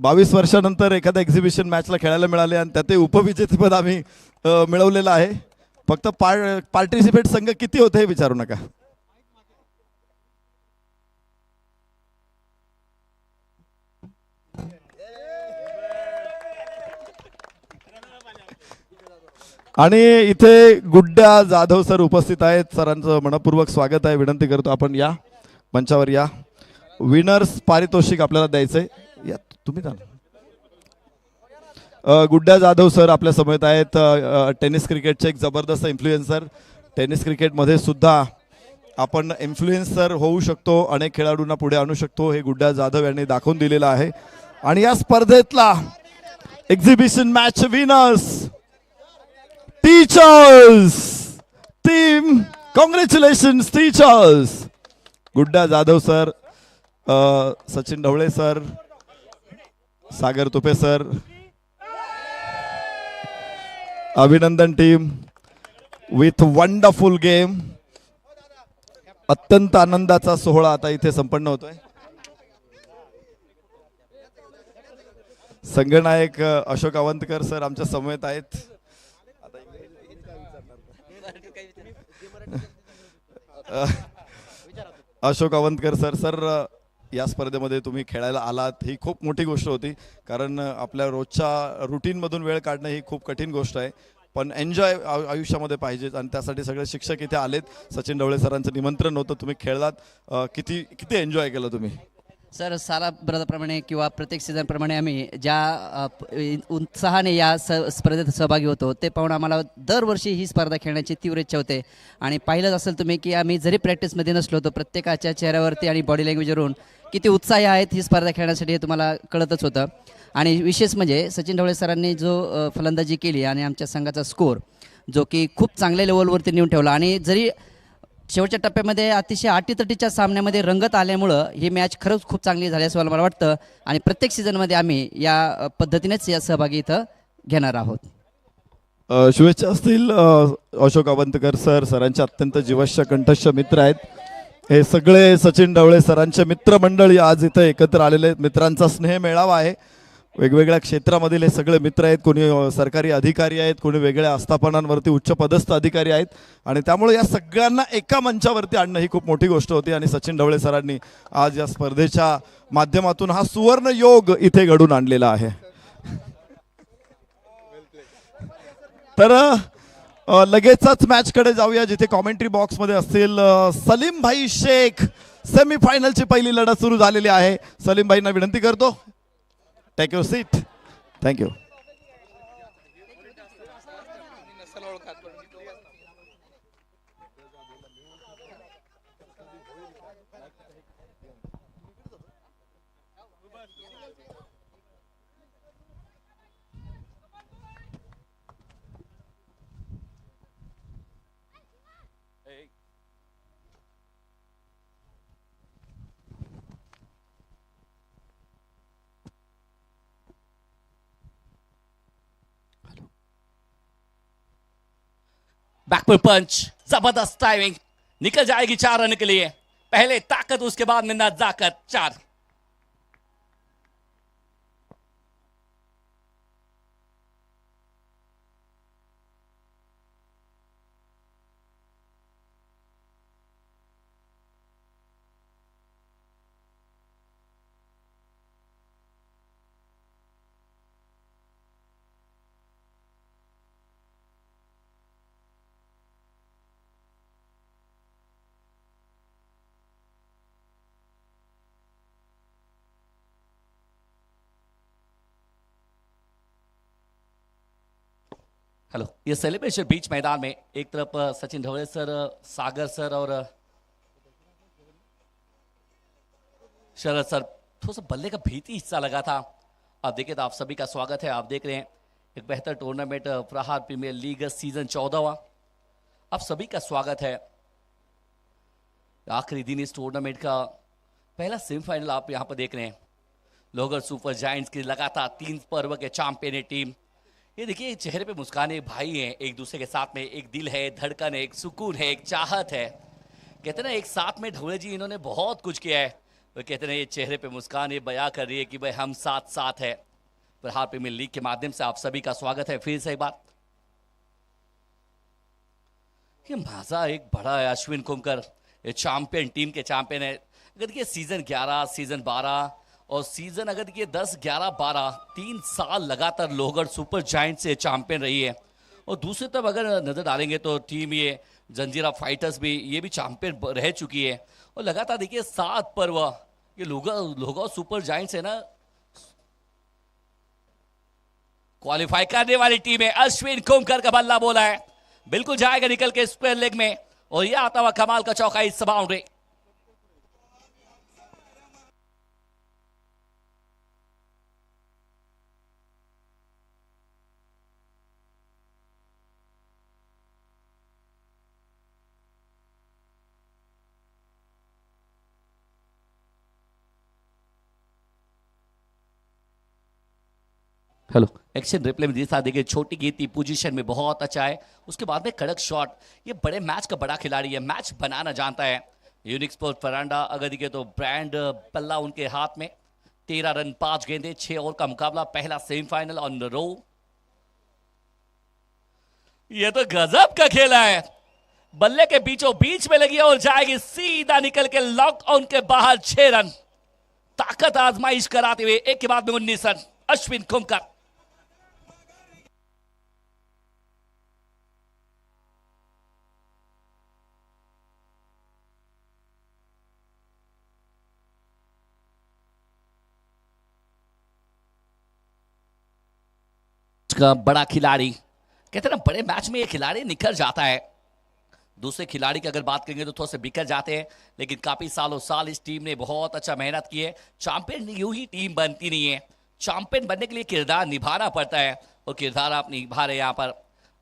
22 वर्षानंतर एखाद्या एक्झिबिशन मॅचला खेळायला मिळाले आणि त्यात उपविजेतेपद आम्ही मिळवलेलं आहे. फक्त पार्टिसिपेट संघ किती होते हे विचारू नका. आणि इथे गुड्डा जाधव सर उपस्थित आहेत. सरांचं मनपूर्वक स्वागत आहे. विनंती करतो आपण या मंचावर या. विनर्स पारितोषिक आपल्याला द्यायचंय. या तुम्ही जा. गुड्डा जाधव सर आपल्या समोर आहेत. टेनिस क्रिकेटचे एक जबरदस्त इन्फ्लुएन्सर. टेनिस क्रिकेटमध्ये सुद्धा आपण इन्फ्लुएन्सर होऊ शकतो, अनेक खेळाडूंना पुढे आणू शकतो, हे गुड्डा जाधव यांनी दाखवून दिलेलं आहे. आणि या स्पर्धेतला exhibition match winners teachers team. Congratulations teachers. गुड्डा जाधव सर, सचिन ढवळे सर, सागर तुपे सर, अभिनंदन टीम विथ वंडरफुल गेम. अत्यंत आनंदाचा सोहळा आता इथे संपन्न होतोय. संघनायक अशोक अवंतकर सर आमच्या समवेत आहेत. अशोक अवंतकर सर, सर या स्पर्धेमध्ये तुम्ही खेळायला आलात ही खूप मोठी गोष्ट होती, कारण आपल्या रोजच्या रुटीनमधून वेळ काढणं ही खूप कठीण गोष्ट आहे, पण एन्जॉय आयुष्यामध्ये पाहिजेच आणि त्यासाठी सगळे शिक्षक इथे आलेत. सचिन ढवळे सरांचं निमंत्रण होतं, तुम्ही खेळलात. किती किती एन्जॉय केलं तुम्ही? सर सालाप्रमाणे किंवा प्रत्येक सीझनप्रमाणे आम्ही ज्या उत्साहाने या स्पर्धेत सहभागी होतो ते पाहून आम्हाला दरवर्षी ही स्पर्धा खेळण्याची तीव्र इच्छा होते. आणि पाहिलंच असेल तुम्ही की आम्ही जरी प्रॅक्टिसमध्ये नसलो तर प्रत्येकाच्या चेहऱ्यावरती आणि बॉडी लँग्वेजवरून किती उत्साही आहेत ही स्पर्धा खेळण्यासाठी हे तुम्हाला कळतच होतं. आणि विशेष म्हणजे सचिन ढवळे सरांनी जो फलंदाजी केली आणि आमच्या संघाचा स्कोर जो की खूप चांगल्या लेवलवरती नेऊन ठेवला आणि जरी शेवटच्या टप्प्यामध्ये अतिशय अटीतटीच्या सामन्यामध्ये रंगत आल्यामुळं ही मॅच खरंच खूप चांगली झाली असं मला वाटतं. आणि प्रत्येक सीझनमध्ये आम्ही या पद्धतीनेच या सहभागी इथं घेणार आहोत. शुभेच्छा असतील. अशोक अवंतकर सर सरांचे अत्यंत जीवश्य कंठस्थ मित्र आहेत. हे सगळे सचिन ढवळे सरांचे मित्रमंडळी आज इथं एकत्र आलेले आहेत. मित्रांचा स्नेह मेळावा आहे. वेगवेगळ्या क्षेत्रामधील हे सगळे मित्र आहेत. कोणी सरकारी अधिकारी आहेत, कोणी वेगळ्या आस्थापनांवरती उच्च पदस्थ अधिकारी आहेत. आणि त्यामुळे या सगळ्यांना एका मंचावरती आणणं ही खूप मोठी गोष्ट होती. आणि सचिन ढवळे सरांनी आज या स्पर्धेच्या माध्यमातून हा सुवर्ण योग इथे घडून आणलेला आहे. तर लगेचच मॅचकडे जाऊया, जिथे कॉमेंट्री बॉक्समध्ये असतील सलीम भाई शेख. सेमीफायनलची पहिली लढत सुरू झालेली आहे. सलीम भाईंना विनंती करतो, take your seat. Thank you. Backward punch, जबरदस्त टाइमिंग, निकल जाएगी 4 रन के लिए. पहले ताकत, उसके बाद में नजाकत. 4. हेलो. ये सेलिब्रेशन बीच मैदान में एक तरफ सचिन ढवळे सर, सागर सर और शरद सर, थोड़ा सा बल्ले का भीती हिस्सा लगा था. आप देखिए तो आप सभी का स्वागत है. आप देख रहे हैं एक बेहतर टूर्नामेंट प्रहार प्रीमियर लीग सीजन 14वां. आप सभी का स्वागत है. आखिरी दिन इस टूर्नामेंट का पहला सेमीफाइनल आप यहाँ पर देख रहे हैं. लोगर सुपर जायंट्स की लगातार 3 पर्व के चैंपियन है टीम. ये देखिए चेहरे पे मुस्कान है, भाई हैं एक दूसरे के साथ में, एक दिल है, धड़कन है, एक सुकून है, एक चाहत है. कहते ना एक साथ में ढवळे जी इन्होंने बहुत कुछ किया है. वो कहते हैं ये चेहरे पे मुस्कान ये बयां कर रही है कि भाई हम साथ साथ है। प्रहार प्रीमियर लीग के माध्यम से आप सभी का स्वागत है फिर से एक बार। ये मजा एक बड़ा है। अश्विन कुमकर ये चैंपियन, टीम के चैंपियन है। अगर देखिए सीजन 11, सीजन 12 और सीजन अगर देखिए 10, 11, 12 3 साल लगातार लोहगढ़ सुपर जायंट से चैंपियन रही है। और दूसरी तरफ अगर नजर डालेंगे तो टीम ये जंजीरा फाइटर्स भी ये भी चैंपियन रह चुकी है। और लगातार देखिए 7 पर्व ये लोहगढ़ सुपर जायंट है ना क्वालिफाई करने वाली टीम है। अश्विन कुमकर का बल्ला बोला है, बिल्कुल जाएगा निकल के स्क्वायर लेग में और ये आता हुआ कमाल का चौका इस बाउंड्री। हेलो एक्शन रिप्ले में दिखा देखिए छोटी गेंद पोजीशन में बहुत अच्छा है। उसके बाद में कड़क शॉट। ये बड़े मैच का बड़ा खिलाड़ी है, मैच बनाना जानता है। यूनिक स्पोर्ट फरांडा अगर दिखे तो ब्रांड पल्ला उनके हाथ में। 13 रन 5 गेंदे 6 ओवर का मुकाबला, पहला सेमीफाइनल ऑन द रो। ये तो गजब का खेला है। बल्ले के बीचों बीच में लगी और जाएगी सीधा निकल के लॉक ऑन के बाहर। 6 रन ताकत आजमाइश कराते हुए एक के बाद में 19 रन अश्विन कुमकर। का बड़ा खिलाड़ी कहते हैं ना बड़े मैच में ये खिलाड़ी निखर जाता है। दूसरे खिलाड़ी की अगर बात करेंगे तो थोड़ा से बिखर जाते हैं, लेकिन काफी सालों साल इस टीम ने बहुत अच्छा मेहनत की है। चैंपियन यूं ही टीम बनती नहीं है, चैंपियन बनने के लिए किरदार निभाना पड़ता है और किरदार आप निभा रहे हैं। यहाँ पर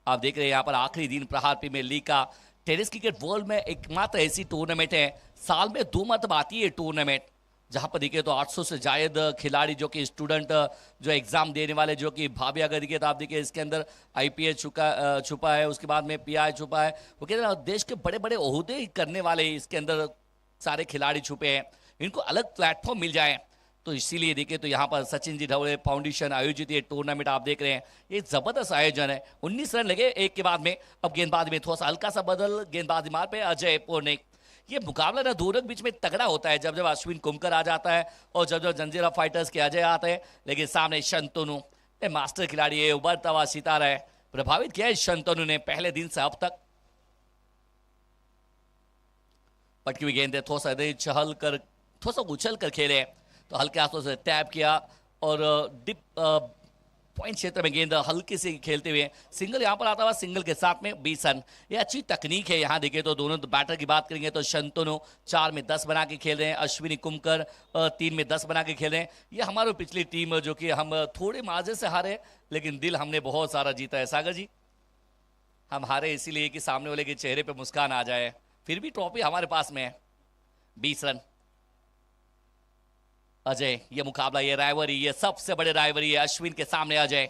आप देख रहे हैं यहाँ पर आखिरी दिन प्रहार प्रीमियर लीग का। टेनिस क्रिकेट वर्ल्ड में एकमात्र ऐसी टूर्नामेंट है, साल में 2 मरतबा आती है टूर्नामेंट, जहां पर देखिए तो 800 से जायद खिलाड़ी जो कि स्टूडेंट जो एग्जाम देने वाले जो कि भाभी अगर देखिए तो आप देखिए इसके अंदर आईपीएस छुपा है, उसके बाद में पीआई छुपा है। वो कहते हैं देश के बड़े बड़े ओहदे करने वाले इसके अंदर सारे खिलाड़ी छुपे हैं, इनको अलग प्लेटफॉर्म मिल जाए। तो इसीलिए देखिए तो यहाँ पर सचिन जी ढवले फाउंडेशन आयोजित ये टूर्नामेंट आप देख रहे हैं। ये जबरदस्त आयोजन है। 19 रन लगे एक के बाद में। अब गेंदबाजी में थोड़ा सा हल्का सा बदल, गेंदबाजी मार पे अजय पुर्णिक। ये मुकाबला ना दोनों के बीच में तगड़ा होता है, जब जब अश्विन कुमकर आ जाता है और जब जब जंजीरा फाइटर्स के अजय आते हैं। लेकिन सामने शंतनु मास्टर खिलाड़ी है, उभरता हुआ सितारा है। प्रभावित किया है शंतनु ने पहले दिन से अब तक। पटकी हुई गेंद थोड़ा सा चहल कर थोड़ा सा उछल कर खेले तो हल्के हाथों से टैप किया और डिप पॉइंट क्षेत्र में गेंद हल्के से खेलते हुए सिंगल यहाँ पर आता हुआ, सिंगल के साथ में 20 रन। ये अच्छी तकनीक है। यहाँ देखिए तो दोनों बैटर की बात करेंगे तो शंतनु 4 में 10 बना के खेल रहे हैं, अश्विनी कुमकर 3 में 10 बना के खेल रहे हैं। ये हमारी पिछली टीम जो कि हम थोड़े मार्जिन से हारे, लेकिन दिल हमने बहुत सारा जीता है। सागर जी, हम हारे इसीलिए कि सामने वाले के चेहरे पर मुस्कान आ जाए, फिर भी ट्रॉफी हमारे पास में है। 20 रन अजय। ये मुकाबला, ये राइवरी, ये सबसे बड़े राइवरी है अश्विन के सामने अजय।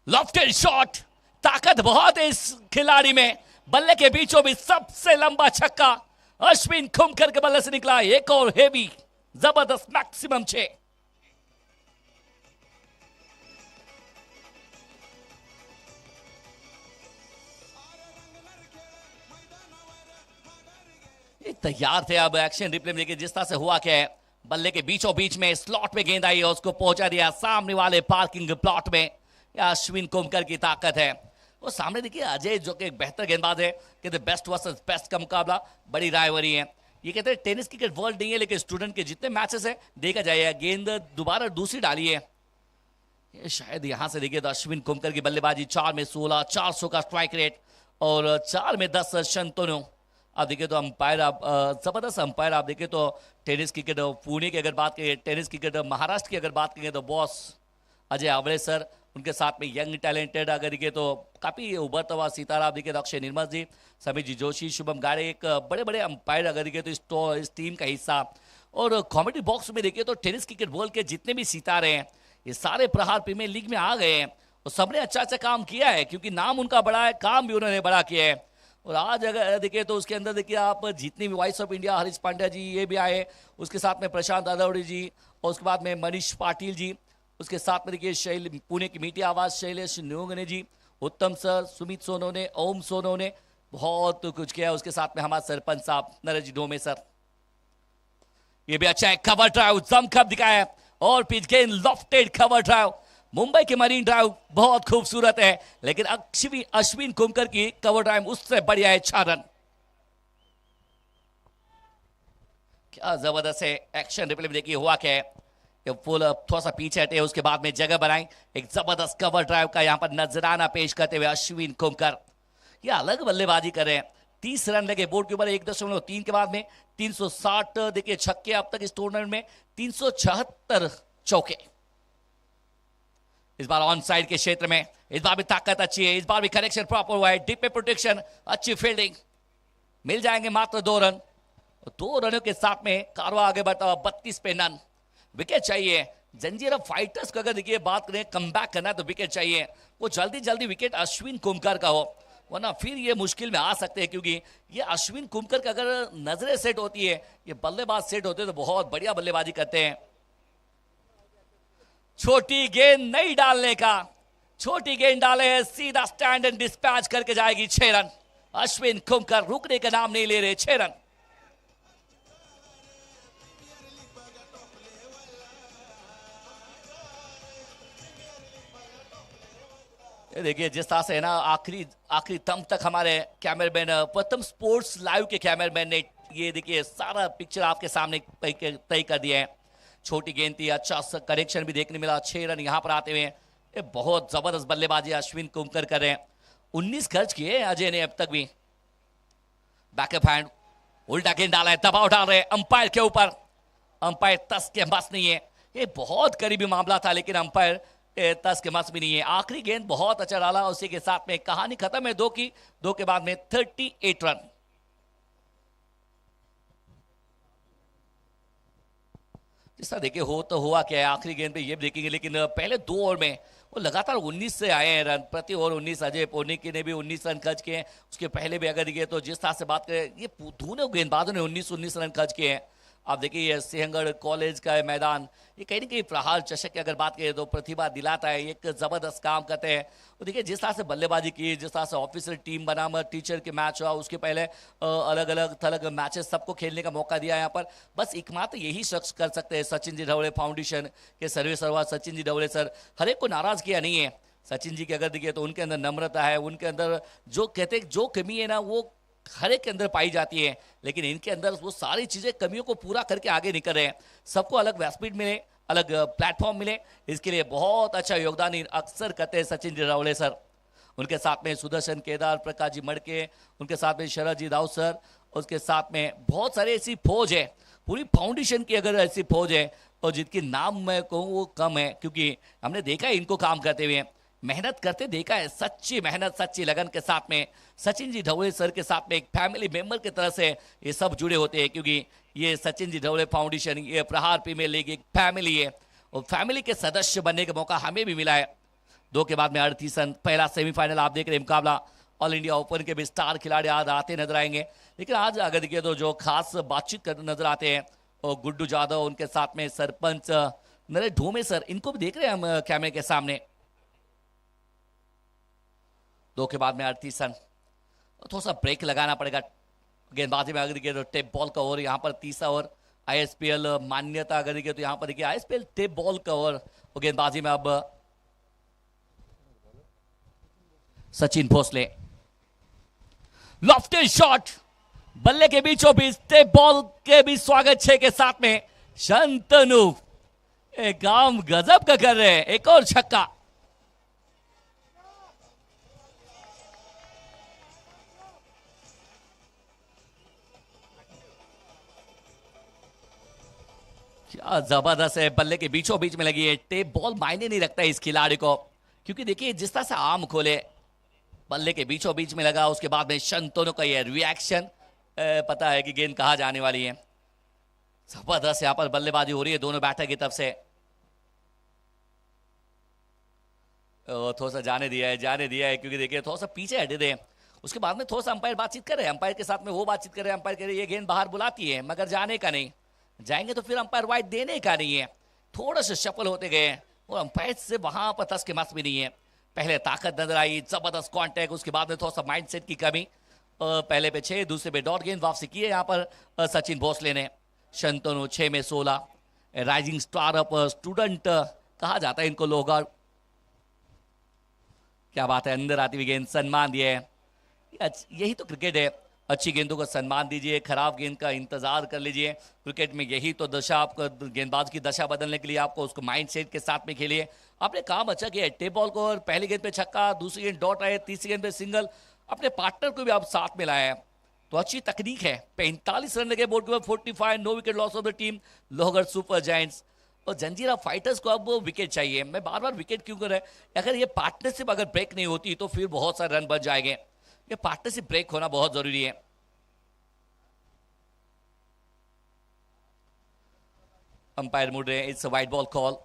लॉफ्टेड शॉट, ताकत बहुत है इस खिलाड़ी में। बल्ले के बीचों बीच सबसे लंबा छक्का अश्विन कुमकर के बल्ले से निकला। एक और हेवी जबरदस्त मैक्सिमम 6। तैयार थे। अब एक्शन रिप्ले में देखिए जिस तरह से हुआ क्या है। बल्ले के बीचों बीच में स्लॉट में गेंद आई और उसको पहुंचा दिया सामने वाले पार्किंग प्लॉट में। या अश्विन कुमकर की ताकत है। और सामने देखिए अजय जो कि एक बेहतर गेंदबाज है। कहते बेस्ट वर्सेस बेस्ट का मुकाबला, बड़ी राइवरी है। ये कहते हैं टेनिस क्रिकेट वर्ल्ड नहीं है, लेकिन स्टूडेंट के जितने मैचेस है देखा जाए गेंद दोबारा दूसरी डाली है। ये शायद यहां से देखिए तो अश्विन कुमकर की बल्लेबाजी 4 में 16, 400 का स्ट्राइक रेट और 4 में 10 शंतनु। आप देखिए तो अंपायर आप जबरदस्त अंपायर। आप देखिए तो टेनिस क्रिकेट पुणे की अगर बात करें, टेनिस क्रिकेट महाराष्ट्र की अगर बात करें तो बॉस अजय आवड़े सर, उनके साथ में यंग टैलेंटेड अगर देखिए तो काफी उभरता हुआ सितारा आप देखिए तो अक्षय निर्मल जी, समीर जी जोशी, शुभम गाड़े, एक बड़े बड़े अंपायर अगर देखिए तो इस टीम का हिस्सा। और कॉमेडी बॉक्स में देखिए तो टेनिस क्रिकेट वर्ल्ड के जितने भी सितारे हैं ये सारे प्रहार प्रीमियर लीग में आ गए हैं और सबने अच्छा अच्छा काम किया है, क्योंकि नाम उनका बड़ा है, काम भी उन्होंने बड़ा किया है। और आज अगर देखिए तो उसके अंदर देखिए आप जितनी भी voice of India Harish Pandya ji ये भी आए, उसके साथ में प्रशांत अदौड़ी जी, और उसके बाद में मनीष पाटिल जी, उसके साथ में देखिए शैल पुणे की मीडिया आवाज शैलेश न्योगने जी, उत्तम सर, सुमित सोनोने, ओम सोनोने, बहुत कुछ किया। उसके साथ में हमारे सरपंच साहब नरेश डोमे सर, ये भी अच्छा है। कवर ड्राइव जमकर दिखाया है और पिच गेंद लॉफ्टेड कवर ड्राइव। मुंबई की मरीन ड्राइव बहुत खूबसूरत है, लेकिन अश्विन कुमकर की कवर ड्राइव उससे बढ़िया है। 6 रन, क्या जबरदस्त है। एक्शन रिप्ले में देखिए हुआ क्या है, फुल थोड़ा सा पीछे हटे, उसके बाद में जगह बनाई, एक जबरदस्त कवर ड्राइव का यहां पर नजराना पेश करते हुए अश्विन कुमकर ये अलग बल्लेबाजी कर रहे हैं। 30 रन लगे बोर्ड के ऊपर 1.3 के बाद में 360 देखिए छक्के अब तक इस टूर्नामेंट में, 376 चौके। इस बार ऑन साइड के क्षेत्र में, इस बार भी ताकत अच्छी है, इस बार भी कनेक्शन प्रॉपर हुआ है, डीप पे प्रोटेक्शन, अच्छी फील्डिंग, मिल जाएंगे मात्र 2 रन। 2 रनों के साथ में कारवा आगे बढ़ता हुआ 32 पे नन। विकेट चाहिए जंजीरा फाइटर्स को, अगर देखिए बात करें कम बैक करना है तो विकेट चाहिए, वो जल्दी जल्दी विकेट अश्विन कुमकर का हो, वरना फिर ये मुश्किल में आ सकते हैं। क्योंकि ये अश्विन कुमकर का अगर नजरें सेट होती है, ये बल्लेबाज सेट होते हैं तो बहुत बढ़िया बल्लेबाजी करते हैं। छोटी गेंद नहीं डालने का, छोटी गेंद डाले है सीधा स्टैंड एंड डिस्पैच करके जाएगी। 6 रन। अश्विन कुमकर रुकने का नाम नहीं ले रहे। 6 रन। ये देखिए जिस तरह से है ना आखिरी दम तक हमारे कैमरामैन प्रथम स्पोर्ट्स लाइव के कैमरामैन ने ये देखिए सारा पिक्चर आपके सामने तय कर दिया है। छोटी गेंद थी, अच्छा कनेक्शन भी देखने मिला। 6 रन यहां पर आते हुए, ये बहुत जबरदस्त बल्लेबाजी अश्विन कुमकर कर रहे हैं। 19 खर्च किए अजय ने अब तक भी। बैकअप हैंड, उल्टा गेंद डाला है, दबाव डाल रहे हैं अंपायर के ऊपर। अंपायर तस के बस नहीं है, ये बहुत करीबी मामला था, लेकिन अंपायर तस के मस भी नहीं है। आखिरी गेंद बहुत अच्छा डाला, उसी के साथ में कहानी खत्म है 2 की। 2 के बाद में 38 रन। जिसका देखिए हो तो हुआ क्या है, आखिरी गेंद पे ये भी देखेंगे, लेकिन पहले 2 ओवर में वो लगातार 19 से आए हैं रन, प्रति ओवर 19। अजय पोर्निकी ने भी 19 रन खर्च किए हैं, उसके पहले भी अगर देखिए तो जिस तरह से बात करें, ये दोनों गेंदबाजों ने 19 रन खर्च किए हैं। आप देखिए ये सिंहगढ़ कॉलेज का मैदान, ये कहीं ना कहीं प्रहार चषक की अगर बात करें तो प्रतिभा दिलाता है, एक जबरदस्त काम करते हैं। और देखिए जिस तरह से बल्लेबाजी की, जिस तरह से ऑफिसर टीम बना, टीचर के मैच हुआ, उसके पहले अलग अलग थलग मैचेस सबको खेलने का मौका दिया यहाँ पर। बस एकमात्र यही शख्स कर सकते हैं, सचिन जी ढवले फाउंडेशन के सर्वे सर्वा सचिन जी ढवले सर। हर एक को नाराज किया नहीं है सचिन जी की, अगर देखिए तो उनके अंदर नम्रता है, उनके अंदर जो कहते जो कमी है ना वो हर एक के अंदर पाई जाती है, लेकिन इनके अंदर वो सारी चीजें कमियों को पूरा करके आगे निकल रहे हैं। सबको अलग व्यासपीठ मिले, अलग प्लेटफॉर्म मिले, इसके लिए बहुत अच्छा योगदान अक्सर करते हैं सचिन जी रावले सर। उनके साथ में सुदर्शन केदार, प्रकाश जी मड़के, उनके साथ में शरद जी राव सर, उसके साथ में बहुत सारे ऐसी फौज है, पूरी फाउंडेशन की अगर ऐसी फौज है और जिनके नाम मैं कहूँ वो कम है, क्योंकि हमने देखा है इनको काम करते हुए, मेहनत करते देखा है, सच्ची मेहनत सच्ची लगन के साथ में सचिन जी ढवले सर के साथ में एक फैमिली मेंबर की तरह से ये सब जुड़े होते हैं। क्योंकि ये सचिन जी ढवले फाउंडेशन, ये प्रहार प्रीमियर लीग एक फैमिली है, और फैमिली के सदस्य बनने का मौका हमें भी मिला है। 2 के बाद में 38 रन। पहला सेमीफाइनल आप देख रहे हैं, मुकाबला ऑल इंडिया ओपन के भी स्टार खिलाड़ी आज आते नजर आएंगे। लेकिन आज अगर देखिए तो जो खास बातचीत करते नजर आते हैं, और गुड्डू यादव, उनके साथ में सरपंच नरेश ढोमे सर, इनको भी देख रहे हैं हम कैमरे के सामने। 2 के बाद में 38 रन। थोड़ा सा ब्रेक लगाना पड़ेगा गेंदबाजी में। अगर देखिए तो टेप बॉल का ओवर, यहाँ पर 30 ओवर आईएसपीएल मान्यता, अगर देखिए तो यहाँ पर देखिए आईएसपीएल टेप बॉल का ओवर और गेंदबाजी में अब सचिन भोसले। लॉफ्टेड शॉट, बल्ले के बीचों बीच टेप बॉल के भी स्वागत 6 के साथ में शंतनु एक काम गजब का कर रहे हैं। एक और छक्का। क्या जबरदस्त है, बल्ले के बीचों बीच में लगी है। टेप बॉल मायने नहीं रखता है इस खिलाड़ी को, क्योंकि देखिए जिस तरह से आम खोले, बल्ले के बीचों बीच में लगा, उसके बाद में शंतनु का ये रिएक्शन, पता है कि गेंद कहां जाने वाली है। जबरदस्त यहां पर बल्लेबाजी हो रही है दोनों बैटर की तरफ से। थोड़ा सा जाने दिया है, क्योंकि देखिए थोड़ा सा पीछे हटे थे, उसके बाद में थोड़ा सा अंपायर बातचीत कर रहे हैं, अंपायर के साथ में वो बातचीत कर रहे हैं, अंपायर कह रहे हैं ये गेंद बाहर बुलाती है मगर जाने का नहीं, जाएंगे तो फिर अंपायर वाइड देने का नहीं है। थोड़ा सा शफल होते गए और अंपायर से वहां पर तस के मस भी नहीं है। पहले ताकत नजर आई, जबरदस्त कांटेक्ट, उसके बाद में थोड़ा सा माइंडसेट की कमी। पहले पे 6, दूसरे पे डॉट गेंद वापसी की है यहाँ पर सचिन भोसले ने। शंतनु 6 में 16, राइजिंग स्टार अप स्टूडेंट कहा जाता है इनको लोग। क्या बात है, अंदर आती हुई गेंद सम्मान दिया है। यही तो क्रिकेट है, अच्छी गेंदों को सम्मान दीजिए, खराब गेंद का इंतजार कर लीजिए। क्रिकेट में यही तो दशा, आपको गेंदबाज की दशा बदलने के लिए आपको उसको माइंडसेट के साथ में खेलिए। आपने काम अच्छा किया, टेप बॉल को और पहली गेंद पे छक्का, दूसरी गेंद डॉट आए, तीसरी गेंद पे सिंगल, अपने पार्टनर को भी आप साथ में लाए हैं, तो अच्छी तकनीक है। 45 रन लगे बोर्ड के ऊपर, 45, no wicket loss of the team Lohgarh super giants. और जंजीरा फाइटर्स को अब विकेट चाहिए। मैं बार बार विकेट क्यों कर रहा है, अगर ये पार्टनरशिप अगर ब्रेक नहीं होती तो फिर बहुत सारे रन बन जाएंगे। ये पार्टनरशिप ब्रेक होना बहुत जरूरी है। अंपायर मुड़ रहे हैं, इट्स वाइड बॉल कॉल।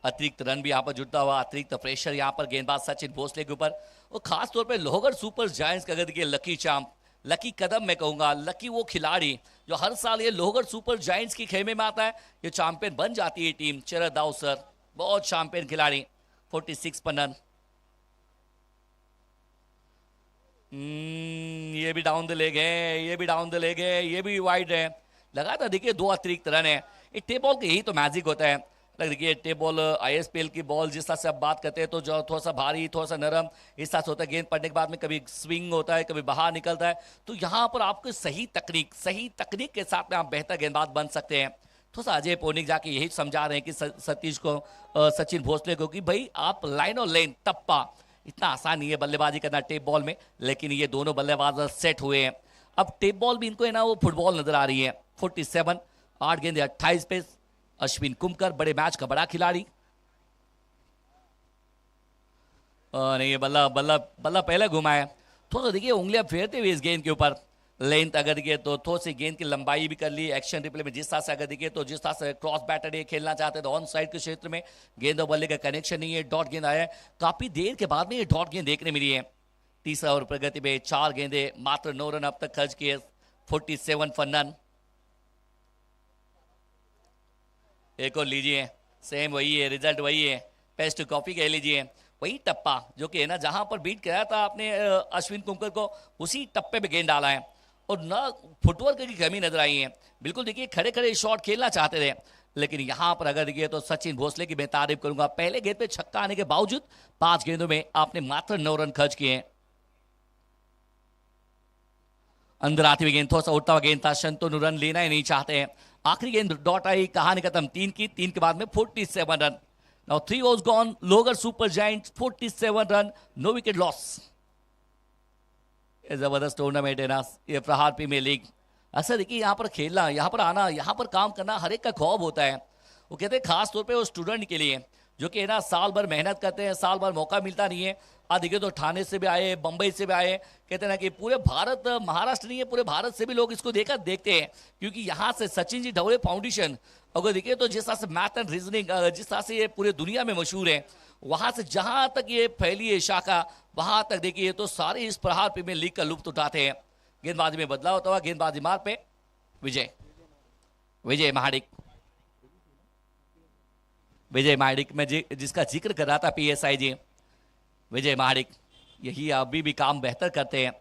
अतिरिक्त रन भी यहां पर जुड़ता हुआ, अतिरिक्त प्रेशर यहां पर गेंदबाज सचिन भोसले के ऊपर, और खास तौर पे लोहगढ़ सुपर जायंट्स का अगर देखिए लकी चांप, लकी कदम मैं कहूंगा, लकी वो खिलाड़ी जो हर साल ये लोहगढ़ सुपर जायंट्स की खेमे में आता है, ये चैंपियन बन जाती है टीम। चरद दाऊ सर बहुत चैंपियन खिलाड़ी, 46 पर रन। ये भी डाउन द लेग है, ये भी डाउन द लेग है, ये भी वाइड है। लगा था देखिए 2 अतिरिक्त रन है। ये टेप बॉल का यही तो मैजिक होता है। देखिए टेप बॉल आईएसपीएल की बॉल जिस तरह से आप बात करते हैं तो जो थोड़ा सा भारी, थोड़ा सा नरम इस तरह से होता है। गेंद पड़ने के बाद में कभी स्विंग होता है, कभी बाहर निकलता है। तो यहाँ पर आपको सही तकनीक के साथ में आप बेहतर गेंदबाज बन सकते हैं। थोड़ा सा अजय पोनिक जाके यही समझा रहे हैं कि सतीश को, सचिन भोसले को, कि भाई आप लाइन और लेन टप्पा, इतना आसान नहीं है बल्लेबाजी करना टेप बॉल में। लेकिन ये दोनों बल्लेबाज सेट हुए हैं। अब टेप बॉल भी इनको है ना वो फुटबॉल नजर आ रही है। 47, 8 गेंदे 28 पे। अश्विन कुमकर बड़े मैच का बड़ा खिलाड़ी। नहीं ये बल्ला बल्ला बल्ला पहले घुमाया। थोड़ा सा देखिए उंगलियां फेरते हुए इस गेंद के ऊपर। लेंथ अगर देखिए तो थोड़ी सी गेंद की लंबाई भी कर ली। एक्शन रिप्ले में जिस तरह से अगर देखिए तो जिस तरह से क्रॉस बैटर ये खेलना चाहते हैं तो ऑन साइड के क्षेत्र में गेंद और बल्ले का कनेक्शन नहीं है। डॉट गेंद आया है, काफी देर के बाद में ये डॉट गेंद देखने मिली है। तीसरा ओवर प्रगति में 4 गेंदे मात्र 9 रन अब तक खर्च किए। 47 फॉर नन। एक और लीजिए, सेम वही है, रिजल्ट वही है। पेस्ट कॉफी कह लीजिए, वही टप्पा जो कि है ना जहां पर बीट कराया था आपने अश्विन कुमकर को, उसी टप्पे पे गेंद डाला है। और ना फुटवर्क की कमी नजर आई है। बिल्कुल देखिए खड़े खड़े शॉट खेलना चाहते थे, लेकिन यहां पर अगर देखिए तो सचिन भोसले की मैं तारीफ करूंगा। पहले गेंद पे छक्का आने के बावजूद 5 गेंदों में आपने मात्र 9 रन खर्च किए। अंदर आती हुई गेंद, थोड़ा सा उठता हुआ गेंद था। शंतनु रन लेना ही नहीं चाहते हैं। आखिरी गेंद डॉट आई, कहानी खत्म। 3 की, 3 के बाद में 47 run. Now 3 was gone, Lohagad super giants 47 run, no wicket loss. ये जबरदस्त टूर्नामेंट है ना ये प्रहार प्रीमियर लीग। अक्सर देखिए यहाँ पर खेलना, यहाँ पर आना, यहाँ पर काम करना हर एक का ख्वाब होता है। वो कहते हैं खास तौर पे वो स्टूडेंट के लिए जो कि ना साल भर मेहनत करते हैं, साल भर मौका मिलता नहीं है। आज देखिए तो ठाणे से भी आए, बंबई से भी आए। कहते हैं ना कि पूरे भारत, महाराष्ट्र नहीं है, पूरे भारत से भी लोग इसको देखते हैं, क्योंकि यहाँ से सचिन जी ढवले फाउंडेशन अगर देखिए तो जिस तरह से मैथ एंड रीजनिंग जिस तरह से ये पूरे दुनिया में मशहूर है, वहां से जहां तक ये फैली है शाखा, वहां तक देखिए तो सारे इस प्रहार प्रीमियर लीग का लुत्फ उठाते हैं। गेंदबाजी में बदलाव होता हुआ, गेंदबाजी मार्ग पे विजय महाडिक में जिसका जिक्र कर रहा था पीएसआई जी, विजय महाडिक यही अभी भी काम बेहतर करते हैं।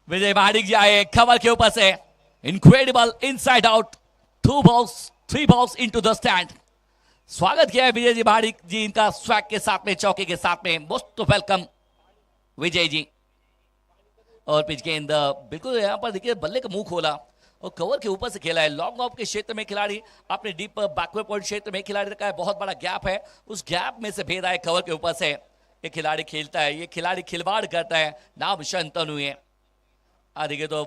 विजय महाडिक जी आए खबर के ऊपर से, incredible inside out, 2 balls 3 balls into the stand. स्वागत किया है विजय जी महाडिक जी इनका स्वैग के साथ में, चौके के साथ में। Most welcome Vijay ji. और पिच गेंद बिल्कुल यहाँ पर देखिए बल्ले का मुंह खोला और कवर के ऊपर से खेला है। लॉन्ग ऑफ के क्षेत्र में खिलाड़ी, आपने डीप बैकवर्ड पॉइंट क्षेत्र में खिलाड़ी रखा है। बहुत बड़ा गैप है, उस गैप में से भेद आए कवर के ऊपर से। ये खिलाड़ी खेलता है, ये खिलाड़ी खिलवाड़ करता है। नाम शंतनु है। देखिए तो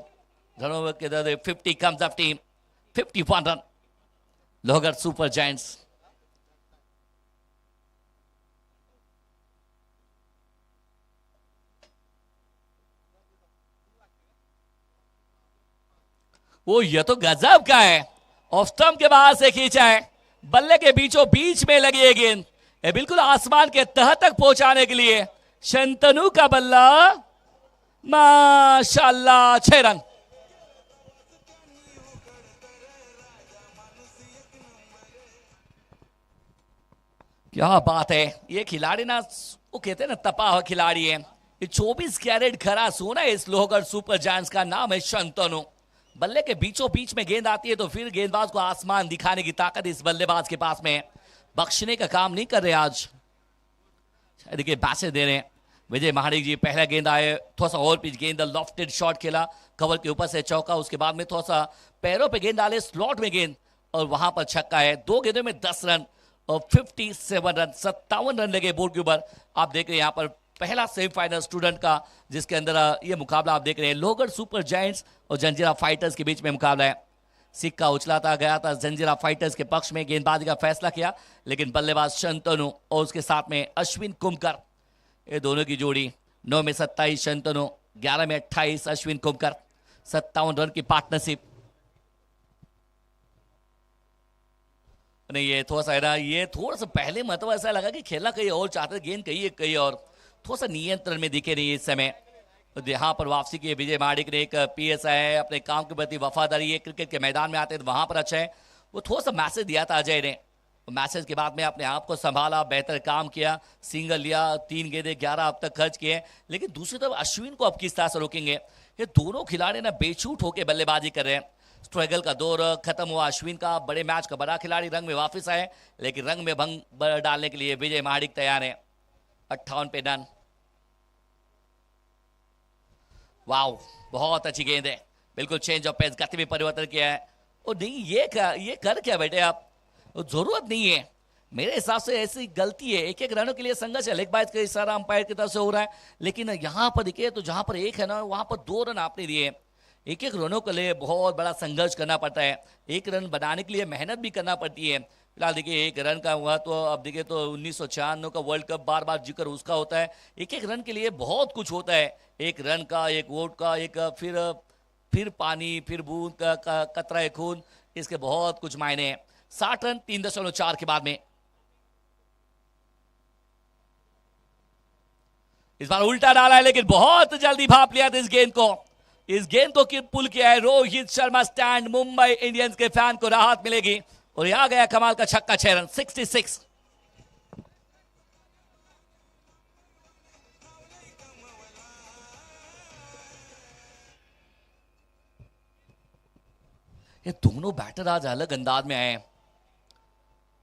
धनोवर के 50 comes off team, 51 run Lohagad super giants. वो ये तो गजब का है, ऑफ स्टंप के बाहर से खींचा है, बल्ले के बीचों बीच में लगी है गेंद। ये बिल्कुल आसमान के तह तक पहुंचाने के लिए शंतनु का बल्ला, माशाल्लाह 6 रन। क्या बात है, ये खिलाड़ी ना, वो कहते हैं ना तपा हुआ खिलाड़ी है। ये 24 कैरेट खरा सोना है इस लोहगढ़ सुपर जायंट्स का, नाम है शंतनु। बल्ले के बीचों बीच में गेंद आती है तो फिर गेंदबाज को आसमान दिखाने की ताकत इस बल्लेबाज के पास में है। बख्शने का काम नहीं कर रहे आज, देखिए मैसेज दे रहे हैं। विजय महाडिक जी पहला गेंद आए, थोड़ा सा और पिच गेंद, लॉफ्टेड शॉट खेला, कवर के ऊपर से चौका, उसके बाद में थोड़ा सा पैरों पे गेंद डाले, स्लॉट में गेंद, और वहां पर छक्का है। 2 गेंदों में 10 रन और 57 रन, 57 रन लगे बोर्ड के ऊपर। आप देख रहे हैं यहाँ पर पहला सेमीफाइनल स्टूडेंट का, जिसके अंदर ये मुकाबला आप देख रहे हैं लोहगढ़ सुपर जायंट्स और जंजीरा फाइटर्स के बीच में मुकाबला है। सिक्का उछलाता गया था जंजीरा फाइटर्स के पक्ष में, गेंदबाजी का फैसला किया, लेकिन बल्लेबाज शंतनु और उसके साथ में अश्विन कुमकर, ये दोनों की जोड़ी 9 में 27 शंतनु, 11 में 28 अश्विन कुमकर, 57 रन की पार्टनरशिप। नहीं, ये थोड़ा सा है ना, ये थोड़ा सा पहले मतलब ऐसा लगा कि खेलना कहीं और चाहते, गेंद कहीं और, थोड़ा सा नियंत्रण में दिखे नहीं इस समय। तो यहाँ पर वापसी की विजय महाडिक ने, एक पीएसआई है, अपने काम के प्रति वफादारी है, क्रिकेट के मैदान में आते हैं तो वहां पर अच्छा है। वो थोड़ा सा मैसेज दिया था अजय ने, मैसेज के बाद में अपने आप को संभाला, बेहतर काम किया, सिंगल लिया, 3 गेंदे 11 अब तक खर्च किए। लेकिन दूसरी तरफ अश्विन को अब किस तरह से रोकेंगे? ये दोनों खिलाड़ी ना बेचूट होकर बल्लेबाजी कर रहे हैं। स्ट्रगल का दौर खत्म हुआ अश्विन का, बड़े मैच का बड़ा खिलाड़ी रंग में वापस आए, लेकिन रंग में भंग डालने के लिए विजय महाडिक तैयार है। 58 पे डन। वाओ, बहुत अच्छी गेंद है, बिल्कुल चेंज ऑफ पेस, गति में परिवर्तन किया है। और नहीं, ये कर क्या बैठे आप, जरूरत नहीं है मेरे हिसाब से, ऐसी गलती है। एक रनों के लिए संघर्ष है, लेग बाइज का इशारा अंपायर की तरफ से हो रहा है, लेकिन यहां पर देखिए तो जहां पर 1 है ना, वहां पर 2 रन आपने दिए। एक रनों के लिए बहुत बड़ा संघर्ष करना पड़ता है, 1 रन बनाने के लिए मेहनत भी करना पड़ती है। फिलहाल देखिए 1 रन का हुआ, तो अब देखिए तो 1996 का वर्ल्ड कप बार बार जिक्र उसका होता है। 1 रन के लिए बहुत कुछ होता है, 1 रन का, 1 वोट का, एक फिर पानी, फिर बूंद का कतरा खून, इसके बहुत कुछ मायने हैं। 60 रन 3.4 के बाद में। इस बार उल्टा डाला है, लेकिन बहुत जल्दी भाप लिया था इस गेंद को। इस गेंद को पुल किया है रोहित शर्मा स्टैंड, मुंबई इंडियंस के फैन को राहत मिलेगी। और यहां गया कमाल का छक्का, 6 रन, 66। ये दोनों बैटर आज अलग अंदाज में आए।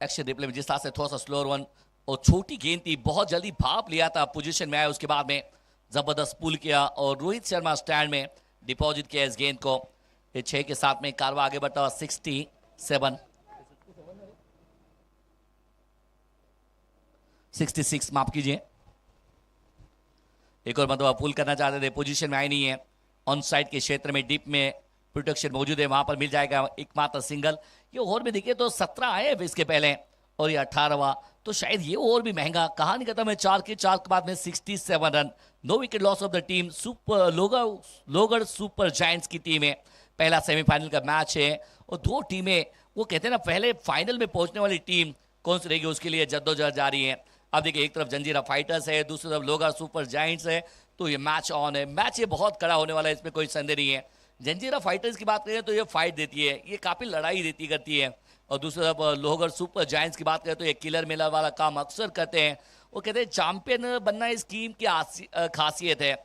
एक्शन रिप्ले में जिस तरह से थोड़ा सा स्लोअर वन और छोटी गेंद थी, बहुत जल्दी भाप लिया था, पोजीशन में आया, उसके बाद में जबरदस्त पुल किया और रोहित शर्मा स्टैंड में डिपॉजिट किया इस गेंद को। ये 6 के साथ में कारवा आगे बढ़ता 66 माफ कीजिए। एक और मतलब पुल करना चाहते थे, पोजीशन में आई नहीं है, ऑन साइड के क्षेत्र में डीप में प्रोटेक्शन मौजूद है, वहां पर मिल जाएगा एकमात्र सिंगल। ये ओवर में देखिए तो 17 आए इसके पहले और ये 18वां, तो शायद ये ओवर भी महंगा। कहानी खत्म है 4 के बाद में 67 run, 9 wicket loss of the team. Super Lohagad super giants की टीम है, पहला सेमीफाइनल का मैच है और 2 टीमें, वो कहते हैं ना पहले फाइनल में पहुंचने वाली टीम कौन सी रहेगी उसके लिए जद्दोजहद जारी है। अब देखिए एक तरफ जंजीरा फाइटर्स है, दूसरी तरफ लोहगढ़ सुपर जायंट्स है, तो ये मैच ऑन है। मैच ये बहुत कड़ा होने वाला है, इसमें कोई संदेह नहीं है। जंजीरा फाइटर्स की बात करें तो ये फाइट देती है, ये काफी लड़ाई देती करती है, और दूसरी तरफ लोहगढ़ सुपर जायंट्स की बात करें तो ये किलर मिलर वाला काम अक्सर करते हैं। वो कहते हैं चैंपियन बनना इस टीम की खासियत है।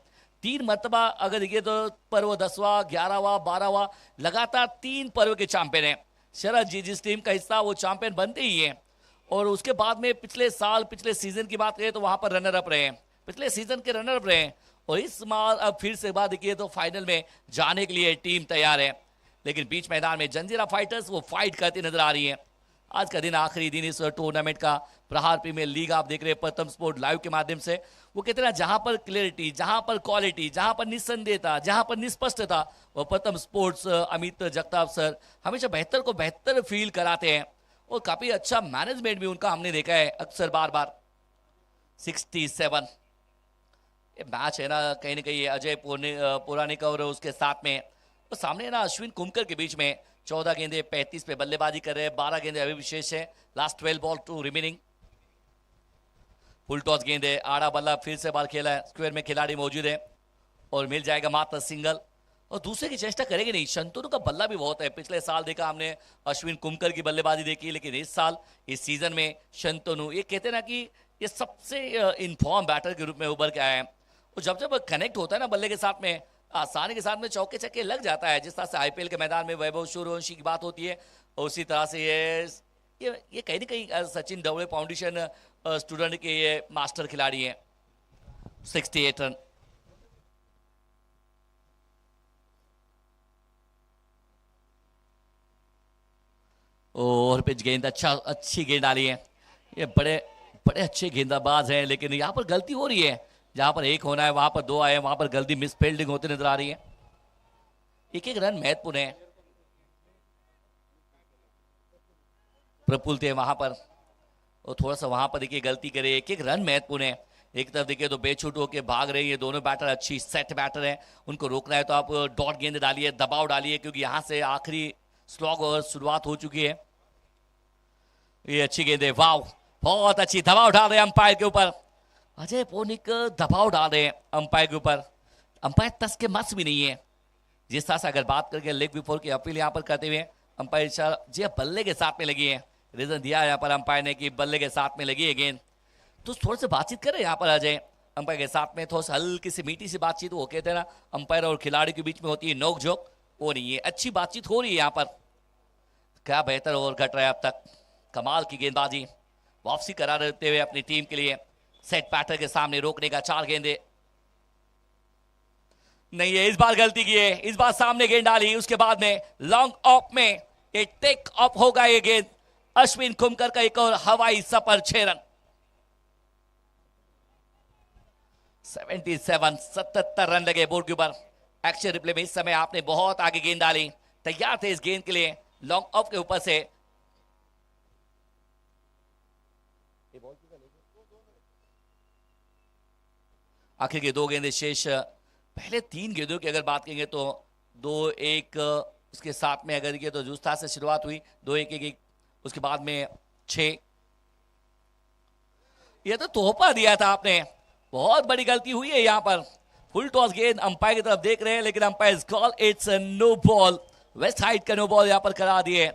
3 मरतबा अगर देखिए तो पर्व 10वां, 11वां, 12वां, लगातार 3 पर्व के चैंपियन है। शरद जी जिस टीम का हिस्सा वो चैंपियन बनते ही है, और उसके बाद में पिछले सीजन की बात करें तो वहां पर रनर अप रहे हैं, पिछले सीजन के रनर अप रहे हैं, और इस बार अब फिर से बात देखिए तो फाइनल में जाने के लिए टीम तैयार है। लेकिन बीच मैदान में जंजीरा फाइटर्स वो फाइट करती नजर आ रही है। आज का दिन आखिरी दिन इस टूर्नामेंट का, प्रहार प्रीमियर लीग आप देख रहे हैं प्रथम स्पोर्ट लाइव के माध्यम से। वो कहते हैं जहां पर क्लियरिटी, जहां पर क्वालिटी, जहां पर निस्संदेहता, जहां पर निष्पष्टता, वो प्रथम स्पोर्ट्स अमित जगताप सर हमेशा बेहतर को बेहतर फील कराते हैं, और काफी अच्छा मैनेजमेंट भी उनका हमने देखा है अक्सर बार बार। 67 ये मैच है ना कहीं अजय पुरानिक और उसके साथ में और सामने है ना अश्विन कुमकर के बीच में 14 गेंदे 35 पे बल्लेबाजी कर रहे हैं, 12 गेंदे अभी विशेष है, last 12 ball to remaining. Full toss गेंद है, आड़ा बल्ला फिर से बाल खेला है, स्क्वायर में खिलाड़ी मौजूद है और मिल जाएगा मात्र सिंगल। और दूसरे की चेष्टा करेंगे नहीं। शंतनु का बल्ला भी बहुत है। पिछले साल देखा हमने अश्विन कुमकर की बल्लेबाजी देखी, लेकिन इस साल इस सीजन में शंतनु, ये कहते हैं ना कि ये सबसे इन्फॉर्म बैटर के रूप में उभर के आए हैं। और जब जब कनेक्ट होता है ना बल्ले के साथ में, आसानी के साथ में चौके छक्के लग जाता है। जिस तरह से आईपीएल के मैदान में वैभव सूर्यवंशी की बात होती है, और उसी तरह से ये कहीं ना कहीं सचिन डवले फाउंडेशन स्टूडेंट के ये मास्टर खिलाड़ी हैं। 68 रन। और पिच गेंद, अच्छी गेंद डाली है। ये बड़े बड़े अच्छे गेंदबाज हैं, लेकिन यहाँ पर गलती हो रही है। जहां पर एक होना है वहां पर दो आए, वहां पर गलती, मिस फील्डिंग होती नजर आ रही है। एक एक रन महत्वपूर्ण है। प्रफुल्ल थे वहां पर, और थोड़ा सा वहां पर देखिए गलती करे। एक एक रन महत्वपूर्ण है। एक तरफ देखिए तो बेछूट होकर भाग रही है दोनों बैटर, अच्छी सेट बैटर है। उनको रोकना है तो आप डॉट गेंद डालिए, दबाव डालिए, क्योंकि यहां से आखिरी स्लॉग और शुरुआत हो चुकी है। ये अच्छी गेंद है, वाव, बहुत अच्छी, दबाव डाल रहे हैं अंपायर के ऊपर। अजय पोनिक दबाव डाल रहे हैं अंपायर के ऊपर। अंपायर तस के मस भी नहीं है। जिस तरह से अगर बात करके लेग बिफोर की अपील यहाँ पर करते हुए अंपायर जी बल्ले के साथ में लगी है। रीजन दिया यहाँ पर अंपायर ने कि बल्ले के साथ में लगी है गेंद, तो थोड़ा सा बातचीत करें यहाँ पर अजय अंपायर के साथ में। थोड़ा सा हल्की सी मीठी सी बातचीत, वो कहते हैं ना अंपायर और खिलाड़ी के बीच में होती है नोक झोंक, वो नहीं है। अच्छी बातचीत हो रही है यहाँ पर। क्या बेहतर ओवर कट रहा है अब तक। कमाल की गेंदबाजी, वापसी करा देते हुए अपनी टीम के लिए। सेट बैटर के सामने रोकने का 4 गेंदे नहीं है। इस बार गलती की है, इस बार सामने गेंद डाली, उसके बाद में लॉन्ग ऑफ में एक टेक ऑफ होगा ये गेंद। अश्विन कुमकर का एक और हवाई सफर, 6 रन। 77 रन लगे बोर्ड के ऊपर। एक्शन रिप्ले में इस समय आपने बहुत आगे गेंद डाली, तैयार थे इस गेंद के लिए लॉन्ग ऑफ के ऊपर से। आखिर के 2 गेंदे शेष। पहले 3 गेंदों की अगर बात करेंगे तो 2-1 उसके साथ में अगर तो जुस्ता से शुरुआत हुई, 2-1, उसके बाद में 6। यह तो तोहफा दिया था आपने, बहुत बड़ी गलती हुई है यहाँ पर। फुल टॉस गेंद, अंपायर की तरफ देख रहे हैं, लेकिन umpire call it's no ball. Waist height का नो बॉल यहाँ पर करा दिए।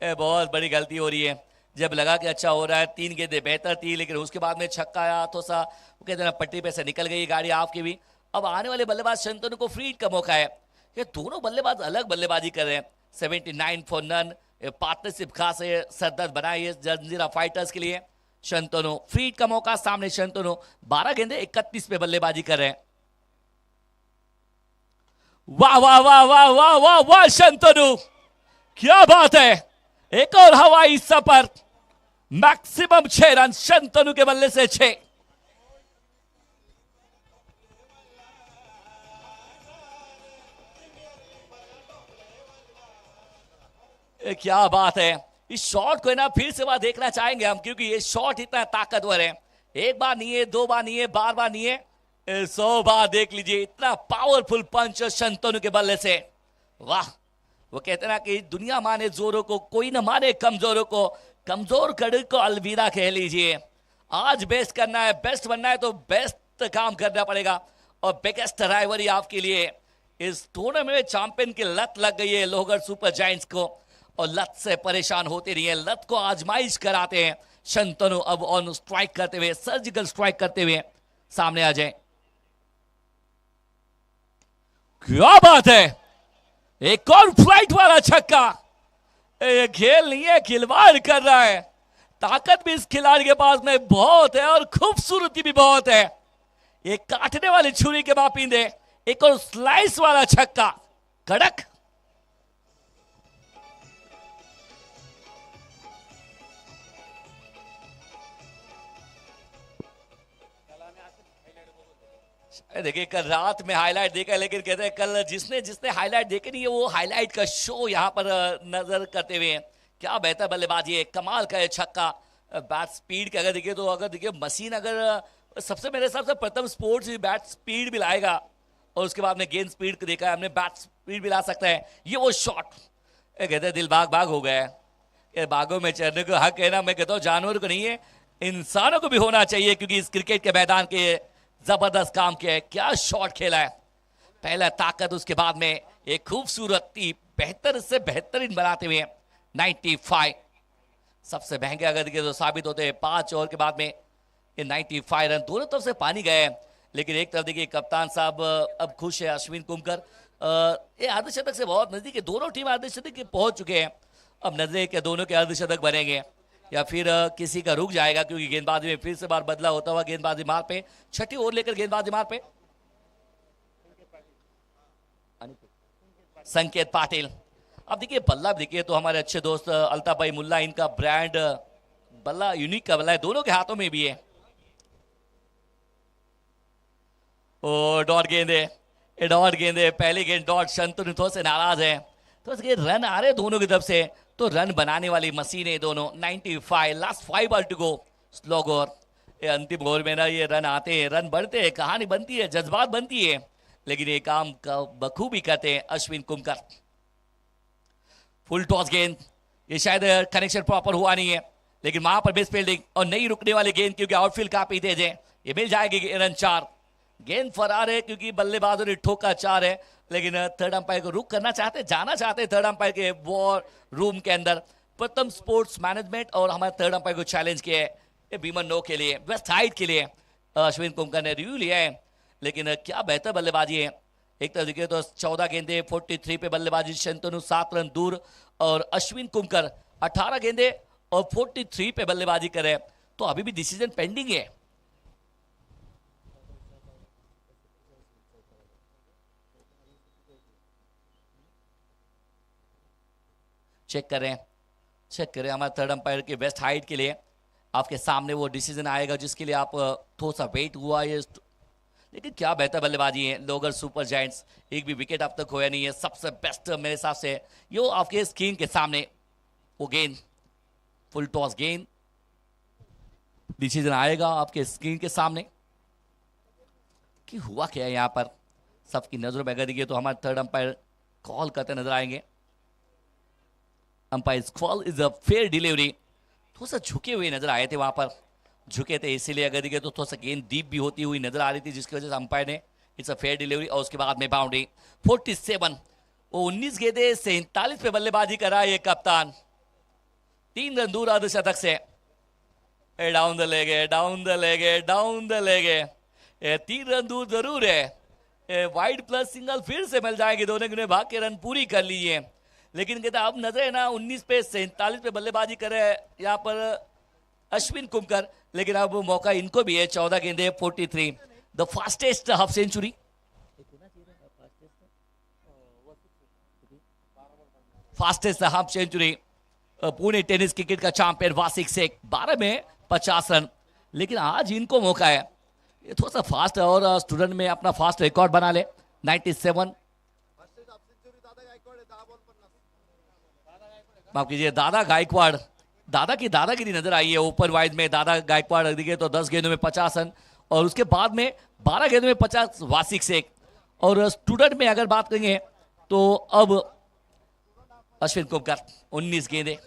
बहुत बड़ी गलती हो रही है। जब लगा कि अच्छा हो रहा है, 3 गेंदें बेहतर थी, लेकिन उसके बाद में छक्का आया, तो सा वो कहते हैं पट्टी पे से निकल गई गाड़ी आपकी भी। अब आने वाले बल्लेबाज शंतनु को फ्री हिट का मौका है। ये दोनों बल्लेबाज अलग बल्लेबाजी कर रहे हैं। 79 फॉर नन पार्टनरशिप खास है, सरदर्द बनाई है जंजीरा फाइटर्स के लिए। शंतनु फ्री हिट का मौका सामने। शंतनु 12 गेंदे 31 पे बल्लेबाजी कर रहे हैं। वाह वाह वाह वाह वाह वाह वाह शंतनु, क्या बात है। एक और हवाई सफर, मैक्सिमम 6 रन शंतनु के बल्ले से 6। क्या बात है। इस शॉट को ना फिर से बार देखना चाहेंगे हम, क्योंकि ये शॉट इतना ताकतवर है। एक बार नहीं है, 2 बार नहीं है, बार नहीं है, 100 बार देख लीजिए। इतना पावरफुल पंच शंतनु के बल्ले से। वाह, वो कहते हैं ना कि दुनिया माने जोरों को, कोई ना माने कमजोरों को। कमजोर कड़ी को अलविदा कह लीजिए। आज बेस्ट करना है, बेस्ट बनना है तो बेस्ट काम करना पड़ेगा। और बिगेस्ट राइवरी आपके लिए इस टूर्नामेंट में चैंपियन की लत लग गई है लोहगढ़ सुपर जायंट्स को, और लत से परेशान होते नहीं है, लत को आजमाइश कराते हैं। शंतनु अब ऑन स्ट्राइक करते हुए, सर्जिकल स्ट्राइक करते हुए सामने आ जाए। क्या बात है, एक और फ्लाइट वाला छक्का। ये खेल नहीं है, खिलवाड़ कर रहा है। ताकत भी इस खिलाड़ी के पास में बहुत है और खूबसूरती भी बहुत है। ये काटने वाली छुरी के मापिंदे, एक और स्लाइस वाला छक्का, कड़क। देखिए कल रात में हाईलाइट देखा, लेकिन कहते हैं कल जिसने हाईलाइट देखे नहीं है, वो हाईलाइट का शो यहाँ पर नजर करते हुए हैं। क्या बेहतर बल्लेबाजी है, कमाल का है छक्का। बैट स्पीड का अगर देखिए तो, अगर देखिए मशीन अगर सबसे मेरे हिसाब से प्रथम स्पोर्ट्स बैट स्पीड भी लाएगा, और उसके बाद में गेंद स्पीड देखा है हमने, बैट स्पीड भी ला सकता है। ये वो शॉट, कहते हैं दिल बाग बाग हो गया है। बागों में चढ़ने को हक है ना, मैं कहता हूँ जानवर को नहीं है, इंसानों को भी होना चाहिए, क्योंकि इस क्रिकेट के मैदान के जबरदस्त काम किया है। क्या शॉट खेला है, पहला ताकत, उसके बाद में एक खूबसूरती, बेहतर से बेहतरीन बनाते हुए 95 सबसे महंगे अगर देखें तो साबित होते हैं। 5 ओवर के बाद में ये 95 रन, दोनों तरफ से पानी गए, लेकिन एक तरफ देखिए कप्तान साहब अब खुश है, अश्विन कुमकर ये अर्धशतक से बहुत नजदीक है, दोनों टीम अर्धशतक के पहुंच चुके हैं। अब नजरे के दोनों के अर्धशतक बनेंगे या फिर किसी का रुक जाएगा, क्योंकि गेंदबाजी में फिर से बार बदला होता हुआ गेंदबाजी मार पे, छठी ओवर लेकर गेंदबाजी मार पे संकेत पाटिल। अब देखिए बल्ला देखिए तो हमारे अच्छे दोस्त अल्ताफ भाई मुल्ला, इनका ब्रांड बल्ला यूनिक का बल्ला है, दोनों के हाथों में भी है। ओ डॉट गेंदे, डॉट गेंदे, पहली गेंद डॉट, शंतनु थोड़ा से नाराज है, तो रन आ रहे दोनों की तरफ से, तो रन बनाने वाली मशीन है दोनों। 95, last 5 ball to go, slow over. ये अंतिम ओवर में ना ये रन आते हैं, रन बढ़ते हैं, कहानी बनती है, जज्बात बनती है, लेकिन ये काम बखूबी करते हैं अश्विन कुमकर। फुल टॉस गेंद, ये शायद कनेक्शन प्रॉपर हुआ नहीं है, लेकिन वहां पर बेस फील्डिंग और नहीं रुकने वाली गेंद, क्योंकि आउटफील्ड काफी तेज है, ये मिल जाएगी रन 4। गेंद फरार है क्योंकि बल्लेबाजों ने ठोका 4 है, लेकिन थर्ड अंपायर को रुक करना चाहते, जाना चाहते थर्ड अंपायर के वॉर रूम के अंदर। प्रथम स्पोर्ट्स मैनेजमेंट और हमारे थर्ड अंपायर को चैलेंज किया है, ये बीमन नो के लिए, वेस्ट हाइट के लिए अश्विन कुमकर ने रिव्यू लिया है, लेकिन क्या बेहतर बल्लेबाजी है। एक तरफ देखिए तो 14 गेंदे 43 पे बल्लेबाजी, शंतनु 7 रन दूर, और अश्विन कुमकर 18 गेंदे और 43 पे बल्लेबाजी करे, तो अभी भी डिसीजन पेंडिंग है। चेक करें हमारे थर्ड अंपायर के वेस्ट हाइट के लिए, आपके सामने वो डिसीजन आएगा जिसके लिए आप थोड़ा सा वेट हुआ है, लेकिन क्या बेहतर बल्लेबाजी है। लोगर सुपर जायंट्स, एक भी विकेट अब तक खोया नहीं है, सबसे बेस्ट मेरे हिसाब से यो आपके स्क्रीन के सामने वो गेंद, फुल टॉस गेंद, डिसीजन आएगा आपके स्क्रीन के सामने कि हुआ क्या है। यहाँ पर सबकी नजरों में अगर देखिए तो हमारे थर्ड अंपायर कॉल करते नजर आएंगे। Umpire call is a fair delivery, थोड़ा सा झुके हुए नजर आए थे, वहां पर झुके थे, इसीलिए अगर देखे तो थोड़ा सा गेंद डीप भी होती हुई नजर आ रही थी, जिसकी वजह से अंपायर ने इट्स अ फेयर डिलीवरी, और उसके बाद में बाउंड्री। 47, वो 19 गेंदे 47 पे बल्लेबाजी करा ये कप्तान, 3 रन दूर अर्धशतक से। डाउन द लेग है, डाउन द लेग है, डाउन द लेग है, 3 रन दूर जरूर है, वाइड प्लस सिंगल फिर से मिल जाएंगे, दोनों ने भाग के रन पूरी कर ली है, लेकिन कहता अब नजर है ना 19 पे 47 पे बल्लेबाजी करे यहाँ पर अश्विन कुमकर, लेकिन अब मौका इनको भी है। 14 गेंदे 43, the fastest half century, fastest half century Pune tennis cricket का चैंपियन वासिक शेख, 12 में 50 रन, लेकिन आज इनको मौका है ये थोड़ा सा फास्ट और स्टूडेंट में अपना फास्ट रिकॉर्ड बना ले। 97, माफ कीजिए दादा गायकवाड़, दादा की दादागिरी नजर आई है ऊपर वाइड में। दादा गायकवाड़ दिखे तो 10 गेंदों में 50 रन, और उसके बाद में 12 गेंदों में 50 वासिक शेख, और स्टूडेंट में अगर बात करेंगे तो अब अश्विन कुमकर 19 गेंदे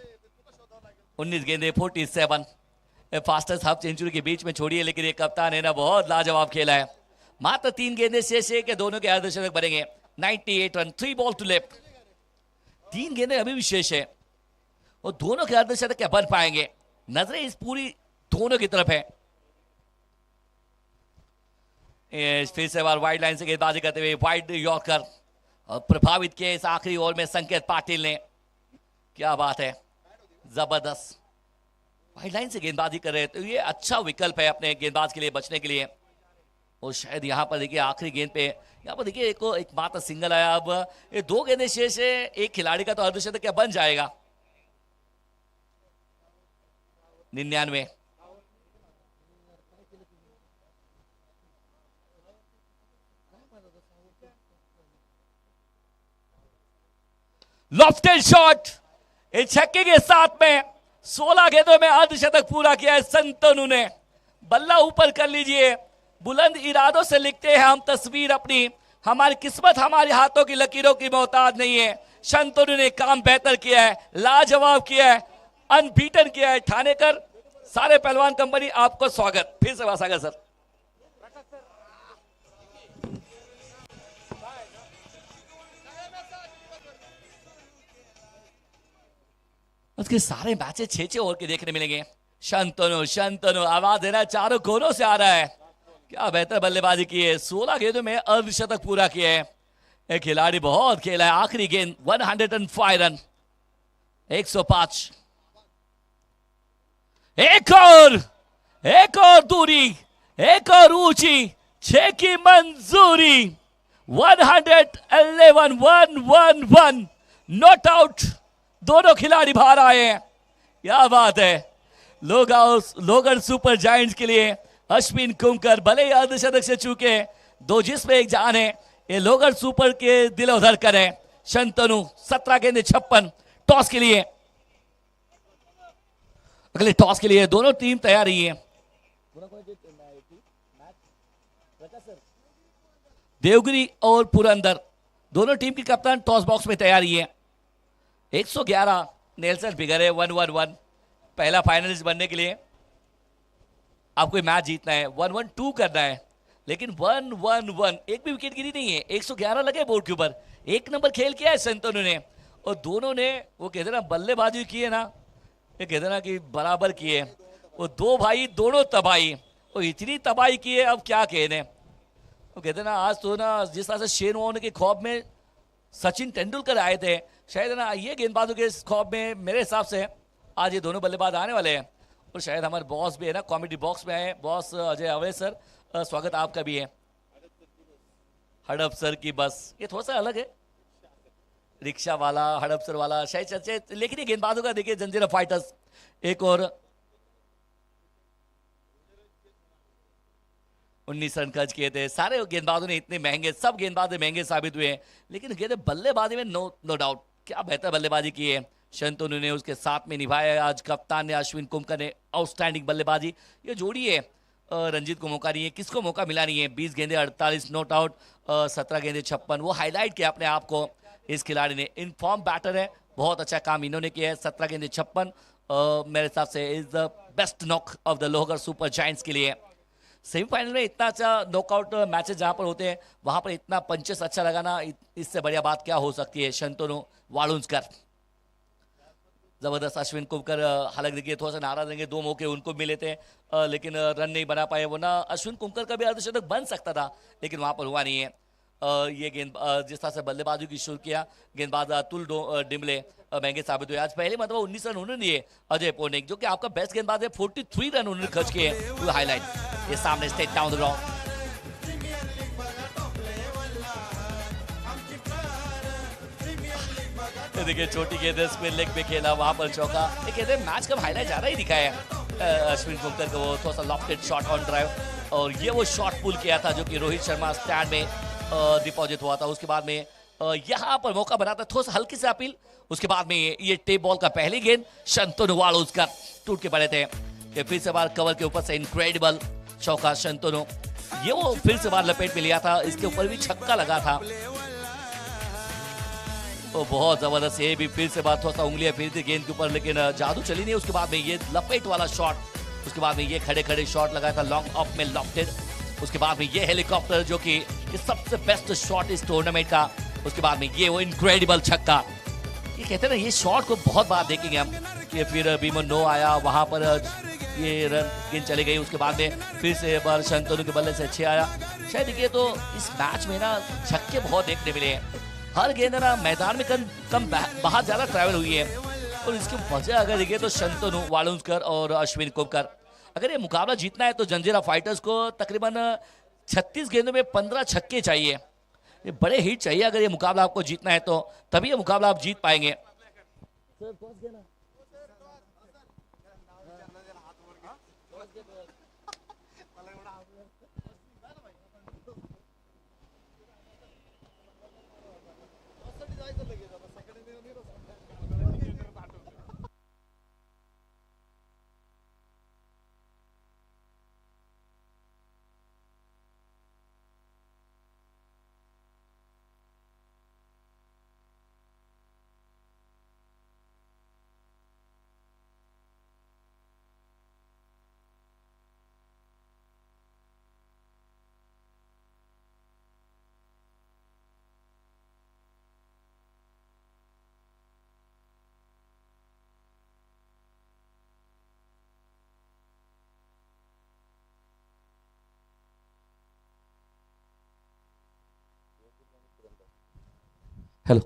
47, फास्टेस्ट हाफ सेंचुरी के बीच में छोड़िए, लेकिन ये कप्तान है ना बहुत लाजवाब खेला है। मात्र 3 गेंदे शेष है कि दोनों के अर्धशतक बनेंगे। 98 रन, 3 बॉल टू लेफ्ट, 3 गेंदे अभी भी शेष है, और दोनों के अर्धशतक क्या बन पाएंगे, नजरें इस पूरी दोनों की तरफ है। फिर से बार वाइड लाइन से गेंदबाजी करते हुए वाइड यॉर्कर, और प्रभावित किए इस आखिरी ओवर में संकेत पाटिल ने, क्या बात है, जबरदस्त वाइड लाइन से गेंदबाजी कर रहे हैं, तो ये अच्छा विकल्प है अपने गेंदबाज के लिए बचने के लिए। और शायद यहाँ पर देखिए आखिरी गेंद पे यहाँ पर देखिए एक मात्र सिंगल आया, अब ये 2 गेंदे शेष है, एक खिलाड़ी का तो अर्धशतक क्या बन जाएगा। 99, लॉफ्टेड शॉट, इस छक्के के साथ में 16 गेंदों में अर्धशतक पूरा किया है शंतनु ने। बल्ला ऊपर कर लीजिए, बुलंद इरादों से लिखते हैं हम तस्वीर अपनी, हमारी किस्मत हमारे हाथों की लकीरों की मोहताज नहीं है। शंतनु ने काम बेहतर किया है, लाजवाब किया है, अनबीटन किया है। ठाणेकर सारे पहलवान कंपनी आपको स्वागत, फिर से स्वागत सर। उसके सारे मैचेस 6-6 ओवर के देखने मिलेंगे। शंतनु शंतनु आवाज देना चारों कोनों से आ रहा है। क्या बेहतर बल्लेबाजी की है, 16 गेंदों में अर्धशतक पूरा किया है। एक खिलाड़ी बहुत खेला है। आखिरी गेंद 105 रन, 105। एक और दूरी, एक और ऊंची, 6 की मंजूरी। 111 111 नॉट आउट। दोनों खिलाड़ी बाहर आए हैं। क्या बात है। लोगन सुपर जायंट्स के लिए अश्विन कुमकर भले ही अर्धशतक से चूके, दो जिसमें एक जान है। ये लोगन सुपर के दिलो धड़कन है। शंतनु 17 गेंदे 56। टॉस के लिए, अगले टॉस के लिए दोनों टीम तैयार ही है। देवगिरी और पुरंदर दोनों टीम की कप्तान टॉस बॉक्स में तैयारी है। 111 नेल्सन फिगर है। 111 पहला फाइनलिस्ट बनने के लिए आपको मैच जीतना है, 112 करना है। लेकिन 111 एक भी विकेट गिरी नहीं है। 111 लगे बोर्ड के ऊपर। एक नंबर खेल किया है शंतनु ने, और दोनों ने वो कहते ना बल्लेबाजी की है ना, ये कहते ना कि बराबर किए। वो दो भाई दोनों तबाही, वो इतनी तबाही की है, अब क्या कहने। वो कहते ना आज तो ना जिस तरह से शेर होने के खौफ में सचिन तेंदुलकर आए थे, शायद ना ये गेंदबाजों के खौफ में मेरे हिसाब से आज ये दोनों बल्लेबाज आने वाले हैं। और शायद हमारे बॉस भी है ना कॉमेडी बॉक्स में आए, बॉस अजय अवय सर, स्वागत आपका भी है। हड़प सर की बस ये थोड़ा सा अलग है, रिक्शा वाला हड़प सर वाला शायद चर्चे, लेकिन ये गेंदबाजों का देखिए जंजीरा फाइटर्स। एक और 19 रन खर्च किए थे। सारे गेंदबाजों ने इतने महंगे, सब गेंदबाज महंगे साबित हुए हैं, लेकिन कहते बल्लेबाजी में नो डाउट क्या बेहतर बल्लेबाजी की है। शंतनु ने उसके साथ में निभाया। आज कप्तान ने अश्विन कुमकर ने आउटस्टैंडिंग बल्लेबाजी। ये जोड़ी है, रंजीत को मौका नहीं है, किसको मौका मिला नहीं है। 20 गेंदे 48 नॉट आउट, 17 गेंदे 56। वो हाईलाइट किया अपने आप को इस खिलाड़ी ने। इनफॉर्म बैटर है, बहुत अच्छा काम इन्होंने किया है। 17 गेंदे 56 मेरे हिसाब से is the best knock of the Lohgarh super giants के लिए। सेमीफाइनल में इतना अच्छा नॉकआउट मैचेस जहां पर होते हैं वहां पर इतना पंचेस अच्छा लगाना, इससे बढ़िया बात क्या हो सकती है। शंतनु वालुंजकर जबरदस्त। अश्विन कुमकर हालांकि देखिए थोड़ा सा नाराज रहेंगे, 2 मौके उनको मिले थे लेकिन रन नहीं बना पाए, वरना अश्विन कुमकर का भी अर्धशतक बन सकता था, लेकिन वहां पर हुआ नहीं है। ये गेंद जिस तरह से बल्लेबाजी की शुरू किया, गेंदबाज अतुल डिमले महंगे साबित हुए। आज पहले मतलब 19 रन उन्होंने दिए अजय पोनिक, जो कि आपका बेस्ट गेंदबाज है। 43 रन उन्होंने खर्च किए। हाईलाइट ये सामने स्टेट डाउन द ग्राउंड। देखिए छोटी गेंद स्पिन लेग पे खेला, वहां पर चौका। ये कहते हैं मैच का हाईलाइट ज्यादा ही दिखाया अश्विन कुमकर को, वो थोड़ा सा लॉफ्टेड शॉट ऑन ड्राइव, और ये वो शॉट पुल किया था जो कि रोहित शर्मा स्टैंड में डिपॉजिट हुआ था। उसके बाद में यहाँ पर मौका बनाता, थोड़ा सा हल्की से अपील। उसके बाद में ये टेप बॉल का पहली गेंद शंतनु उसका टूट के पड़े थे। ये फिर से बार कवर के ऊपर से इनक्रेडिबल चौका शंतनु, ये वो फिर से बार लपेट में लिया था। इसके ऊपर भी छक्का लगा था, तो बहुत जबरदस्त। ये भी फिर से बात थोड़ा सा उंगलियां फिर थी गेंद के ऊपर, लेकिन जादू चली नहीं। उसके बाद में ये लपेट वाला शॉट, उसके बाद में ये खड़े खड़े शॉट लगाया था लॉन्ग ऑफ में लॉफ्टेड। उसके बाद में ये हेलीकॉप्टर जो कि सबसे बेस्ट शॉट इस टूर्नामेंट का। उसके बाद में ये वो इनक्रेडिबल छक्का। ये कहते हैं ना ये शॉट को बहुत बार देखेंगे हम कि फिर बीमन नो आया, वहां पर ये रन गेंद चली गई। उसके बाद में फिर से बार शंतनु के बल्ले से अच्छे आया। शायद देखिए तो इस मैच में ना छक्के बहुत देखने मिले हैं। हर गेंद ना मैदान में कम बाहर ज्यादा ट्रैवल हुई है, और इसके वजह अगर देखिए तो शंतनु वालुंजकर और अश्विन कुमकर। अगर ये मुकाबला जीतना है तो जंजीरा फाइटर्स को तकरीबन 36 गेंदों में 15 छक्के चाहिए। ये बड़े हिट चाहिए अगर ये मुकाबला आपको जीतना है, तो तभी ये मुकाबला आप जीत पाएंगे। हॅलो.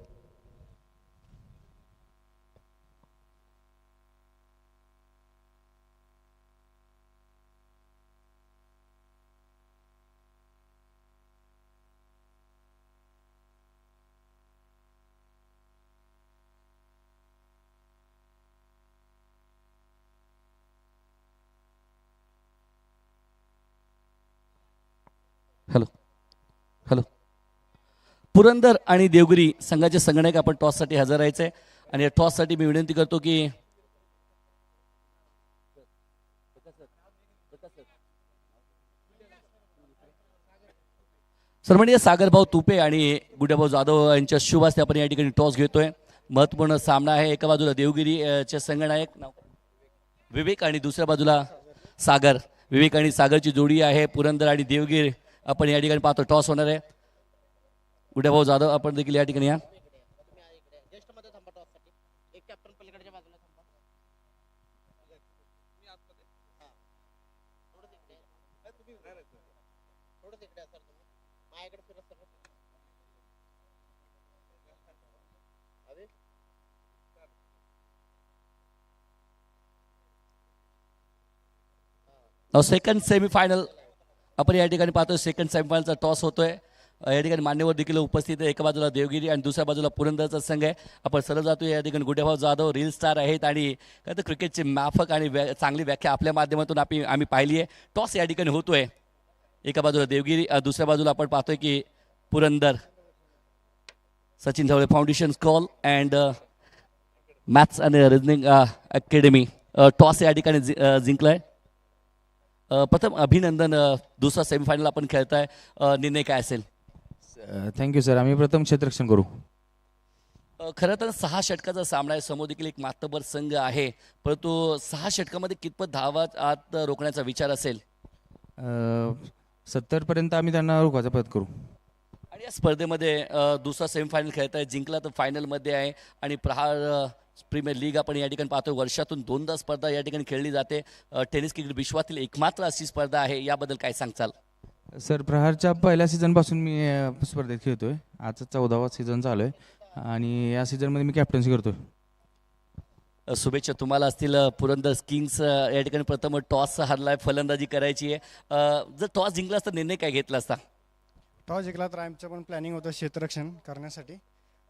हॅलो. हॅलो. पुरंदर आणि देवगिरी संघाचे संगणक आपण टॉससाठी हजर राहायचे आणि या टॉससाठी मी विनंती करतो की सन्माननीय सागरभाऊ तुपे आणि गुड्याभाऊ जाधव यांच्या शुभ हस्ते आपण या ठिकाणी टॉस घेतोय. महत्त्वपूर्ण सामना आहे. एका बाजूला देवगिरी चे संगणक विवेक आणि दुसऱ्या बाजूला सागर. विवेक आणि सागरची जोडी आहे. पुरंदर आणि देवगिरी आपण या ठिकाणी पाहतो. टॉस होणार आहे. गुड्याभाऊ जाधव आपण देखील या ठिकाणी या. सेकंड सेमीफायनल आपण या ठिकाणी पाहतोय. सेकंड सेमीफायनलचा टॉस होतोय. या ठिकाणी मान्यवर देखील उपस्थित आहे. एका बाजूला देवगिरी आणि दुसऱ्या बाजूला पुरंदरचा संघ आहे. आपण सरळ जातो. या ठिकाणी गुड्याभाऊ जाधव रील स्टार आहेत आणि काय तर क्रिकेटचे माफक आणि चांगली व्याख्या आपल्या माध्यमातून आम्ही पाहिली आहे. टॉस या ठिकाणी होतोय. एका बाजूला देवगिरी दुसऱ्या बाजूला आपण पाहतोय की Purandar. Sachin Dhawale foundation call and maths आणि रिझनिंग अकॅडमी टॉस या ठिकाणी जिंकलाय. प्रथम अभिनंदन. दुसरा सेमीफायनल आपण खेळताय. निर्णय काय असेल? Thank you sir. आम्ही प्रथम क्षेत्ररक्षण करू. खरं तर 6 षटकाचा सामना आहे. समोर देखील एक मातबर संघ आहे, परंतु 6 षटकामध्ये कितपत धावा आत रोखण्याचा विचार असेल? 70पर्यंत आम्ही त्यांना रोखवायचा प्रयत्न करू. आणि या स्पर्धेमध्ये दुसरा सेमीफायनल खेळताय. जिंकला तर फायनलमध्ये आहे. आणि प्रहार प्रीमियर लीग आपण या ठिकाणी पाहतोय. वर्षातून 2दा स्पर्धा या ठिकाणी खेळली जाते. टेनिस क्रिकेट विश्वातील एकमात्र अशी स्पर्धा आहे. याबद्दल काय सांगचाल? सर, प्रहारच्या पहिल्या सीझनपासून मी स्पर्धेत खेळतोय. आजचा 14वा सीझन चालू आहे आणि या सीझनमध्ये मी कॅप्टन्सी करतोय. शुभेच्छा तुम्हाला असतील. पुरंदर किंग्स या ठिकाणी प्रथम टॉस हरलाय. फलंदाजी करायची आहे. जर टॉस जिंकला असता निर्णय काय घेतला असता? टॉस जिंकला तर आमचं पण प्लॅनिंग होतं क्षेत्ररक्षण करण्यासाठी.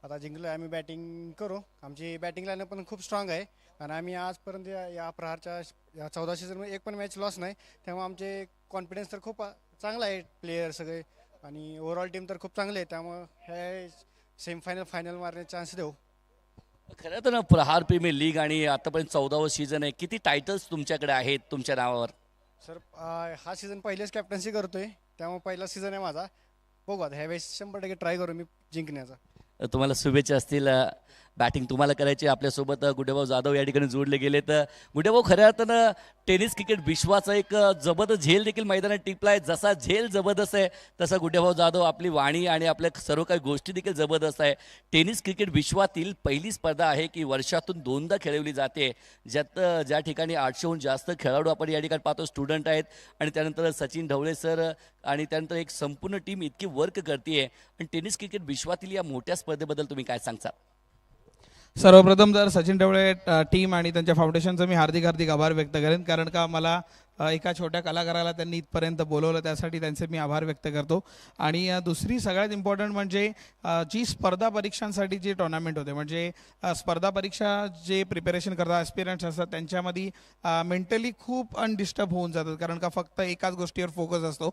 आता जिंकलो आम्ही बॅटिंग करू. आमची बॅटिंग लाईन पण खूप स्ट्रॉंग आहे आणि आम्ही आजपर्यंत या प्रहारच्या या 14 सीझनमध्ये एक पण मॅच लॉस नाही. त्यामुळे आमचे कॉन्फिडन्स तर खूप चांगला आहे. प्लेयर सगळे आणि ओव्हरऑल टीम तर खूप चांगले आहे. त्यामुळे हे सेमीफायनल फायनल मारण्याचे चान्स देऊ. खरं तर ना, प्रहार प्रीमियर लीग आणि आतापर्यंत 14वं सीझन आहे. किती टायटल्स तुमच्याकडे आहेत तुमच्या नावावर? सर, हा सीझन पहिलेच कॅप्टन्सी करतोय, त्यामुळे पहिला सीझन आहे माझा. बघू आता ह्यावेळेस 100% ट्राय करू मी जिंकण्याचा. तुम्हाला शुभेच्छा असतील. बॅटिंग तुम्हाला करायची. आपल्यासोबत गुड्याभाऊ जाधव या ठिकाणी जोडले गेले. तर गुड्याभाऊ, खऱ्या अर्थानं टेनिस क्रिकेट विश्वाचा एक जबरदस्त झेल देखील मैदानात टिपला आहे. जसा झेल जबरदस्त आहे तसा गुड्याभाऊ जाधव आपली वाणी आणि आपल्या सर्व काही गोष्टी देखील जबरदस्त आहे. टेनिस क्रिकेट विश्वातील पहिली स्पर्धा आहे की वर्षातून 2दा खेळवली जाते, ज्या ठिकाणी 800हून जास्त खेळाडू आपण या ठिकाणी पाहतो, स्टुडंट आहेत. आणि त्यानंतर सचिन ढवळे सर आणि त्यानंतर एक संपूर्ण टीम इतकी वर्क करते. आणि टेनिस क्रिकेट विश्वातील या मोठ्या स्पर्धेबद्दल तुम्ही काय सांगता? सर्वप्रथम तर सचिन ढवळे टीम आणि त्यांच्या फाउंडेशनचं मी हार्दिक आभार व्यक्त करेन. कारण का मला एका छोट्या कलाकाराला त्यांनी इथपर्यंत बोलवलं, त्यासाठी त्यांचे मी आभार व्यक्त करतो. आणि दुसरी सगळ्यात इम्पॉर्टंट म्हणजे जी स्पर्धा परीक्षांसाठी जी टुर्नामेंट होते, म्हणजे स्पर्धा परीक्षा जे प्रिपरेशन करतात ॲस्पिरंट्स असतात त्यांच्यामध्ये मेंटली खूप अनडिस्टर्ब होऊन जातात. कारण का फक्त एकाच गोष्टीवर फोकस असतो.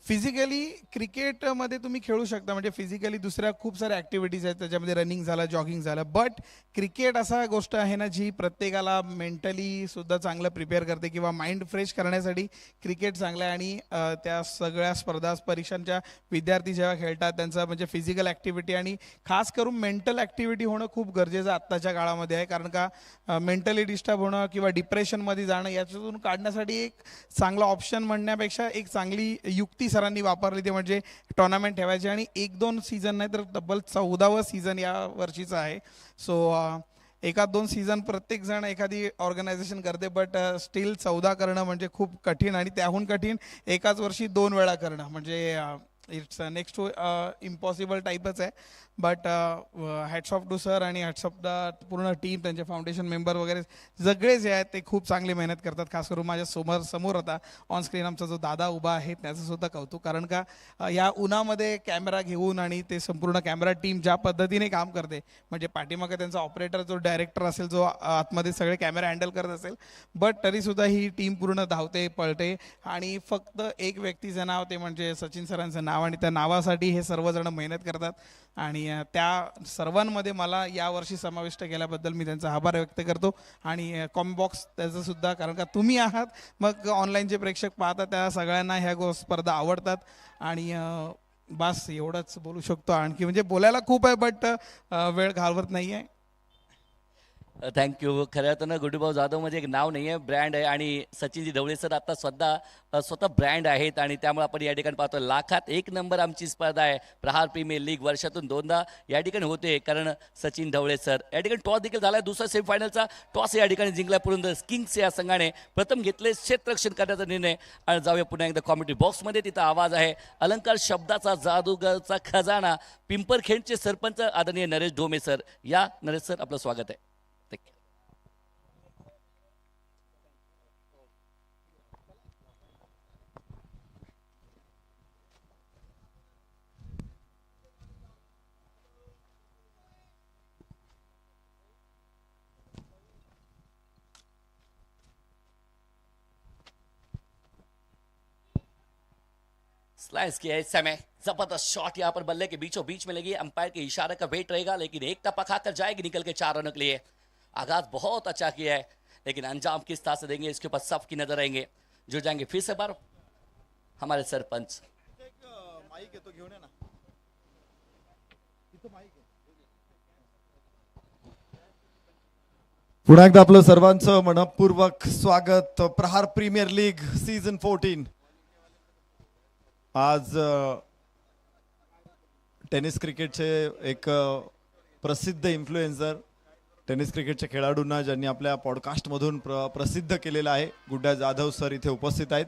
फिजिकली क्रिकेटमध्ये तुम्ही खेळू शकता, म्हणजे फिजिकली दुसऱ्या खूप साऱ्या ॲक्टिव्हिटीज आहेत, त्याच्यामध्ये रनिंग झालं, जॉगिंग झालं. बट क्रिकेट असा गोष्ट आहे ना जी प्रत्येकाला मेंटली सुद्धा चांगलं प्रिपेअर करते किंवा माइंड फ्रेश करण्यासाठी क्रिकेट चांगलं आहे. आणि त्या सगळ्या स्पर्धा परीक्षांच्या विद्यार्थी जेव्हा खेळतात त्यांचं म्हणजे फिजिकल ॲक्टिव्हिटी आणि खास करून मेंटल ॲक्टिव्हिटी होणं खूप गरजेचं आत्ताच्या काळामध्ये आहे. कारण का मेंटली डिस्टर्ब होणं किंवा डिप्रेशनमध्ये जाणं याच्यातून काढण्यासाठी एक चांगला ऑप्शन म्हणण्यापेक्षा एक चांगली युक्ती सरांनी वापरली, ते म्हणजे टुर्नामेंट ठेवायची. आणि 1-2 सीझन नाही तर तब्बल 14वं सीझन या वर्षीचं आहे. सो 1-2 सीझन प्रत्येकजण एखादी ऑर्गनायझेशन करते, बट स्टील 14 करणं म्हणजे खूप कठीण. आणि त्याहून कठीण एकाच वर्षी 2 वेळा करणं म्हणजे इट्स नेक्स्ट टू इम्पॉसिबल टाईपच आहे. But hats off to sir आणि हॅट्स ऑफ द पूर्ण टीम, त्यांचे फाउंडेशन मेंबर वगैरे सगळे जे आहेत ते खूप चांगली मेहनत करतात. खास करून माझ्या समोर आता ऑन स्क्रीन आमचा जो दादा उभा आहे त्याचं सुद्धा कौतुक, कारण का या उन्हामध्ये कॅमेरा घेऊन आणि ते संपूर्ण कॅमेरा टीम ज्या पद्धतीने काम करते, म्हणजे पाठीमागे त्यांचा ऑपरेटर जो डायरेक्टर असेल, जो आतमध्ये सगळे कॅमेरा हँडल करत असेल, बट तरीसुद्धा ही टीम पूर्ण धावते पळते. आणि फक्त एक व्यक्तीचं नाव, ते म्हणजे सचिन सरांचं नाव, आणि त्या नावासाठी हे सर्वजण मेहनत करतात. आणि त्या सर्वांमध्ये मला यावर्षी समाविष्ट केल्याबद्दल मी त्यांचा आभार व्यक्त करतो. आणि कॉमेंट बॉक्स त्याचं सुद्धा, कारण का तुम्ही आहात, मग ऑनलाईनचे प्रेक्षक पाहतात, त्या सगळ्यांना ह्या स्पर्धा आवडतात. आणि बस एवढंच बोलू शकतो. आणखी म्हणजे बोलायला खूप आहे, बट वेळ घालवत नाही आहे. थँक्यू. खरं तर ना गुडूभाऊ जाधव म्हणजे एक नाव नाही आहे, ब्रँड आहे. आणि सचिनजी ढवळे सर आता स्वतः ब्रँड आहेत. आणि त्यामुळे आपण या ठिकाणी पाहतो लाखात एक नंबर आमची स्पर्धा आहे. प्रहार प्रीमियर लीग वर्षातून 2दा या ठिकाणी होते, कारण सचिन ढवळे सर या ठिकाणी टॉस देखील झाला आहे. दुसरा सेमीफायनलचा टॉस या ठिकाणी जिंकला पुरंदर किंग्स या संघाने. प्रथम घेतले क्षेत्ररक्षण करण्याचा निर्णय. आणि जाऊया पुन्हा एकदा कॉमेंट्री बॉक्समध्ये, तिथं आवाज आहे अलंकार शब्दाचा जादूगरचा खजाना, पिंपरखेडचे सरपंच आदरणीय नरेश ढोमे सर. या नरेश सर, आपलं स्वागत आहे. स्लाइस किया इस समय, जबरदस्त शॉट यहाँ पर बल्ले के बीचों बीच में लगी. अंपायर के इशारे का वेट रहेगा, लेकिन एक टप्पा खाकर जाएगी निकल के 4 रनों के लिए. आगाज बहुत अच्छा किया है, लेकिन अंजाम किस तरह से देंगे इसके ऊपर सबकी नजर रहेंगे. जुड़ जाएंगे फिर से बार हमारे सरपंच. पुन्हा एकदा आपलं सर्वांचं मनपूर्वक स्वागत. प्रहार प्रीमियर लीग सीझन 14. आज टेनिस क्रिकेटचे एक प्रसिद्ध इन्फ्लुएन्सर, टेनिस क्रिकेटच्या खेळाडूंना ज्यांनी आपल्या पॉडकास्टमधून प्रसिद्ध केलेलं आहे, गुड्डा जाधव सर इथे उपस्थित आहेत.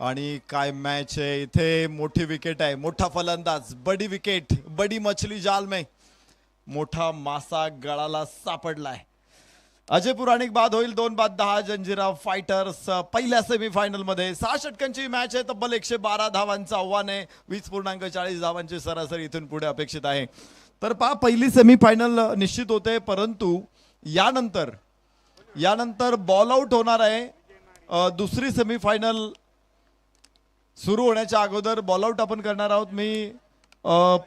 आणि काय मॅच आहे इथे, मोठी विकेट आहे, मोठा फलंदाज, बडी विकेट, बडी मछली जाल में, मोठा मासा गळाला सापडलाय. अजय पुराणिक बाद होईल. 2-10 जंजिरा फायटर्स पहिल्या सेमीफायनल मध्ये. 6 षटकांची मॅच आहे. तब्बल 112 धावांचं आव्हान आहे. 20.40 धावांची सरासरी इथून पुढे अपेक्षित आहे. तर पहिली सेमीफायनल निश्चित होते, परंतु यानंतर बॉल आउट होणार आहे. दुसरी सेमीफायनल सुरू होण्याच्या अगोदर बॉल आउट आपण करणार आहोत. मी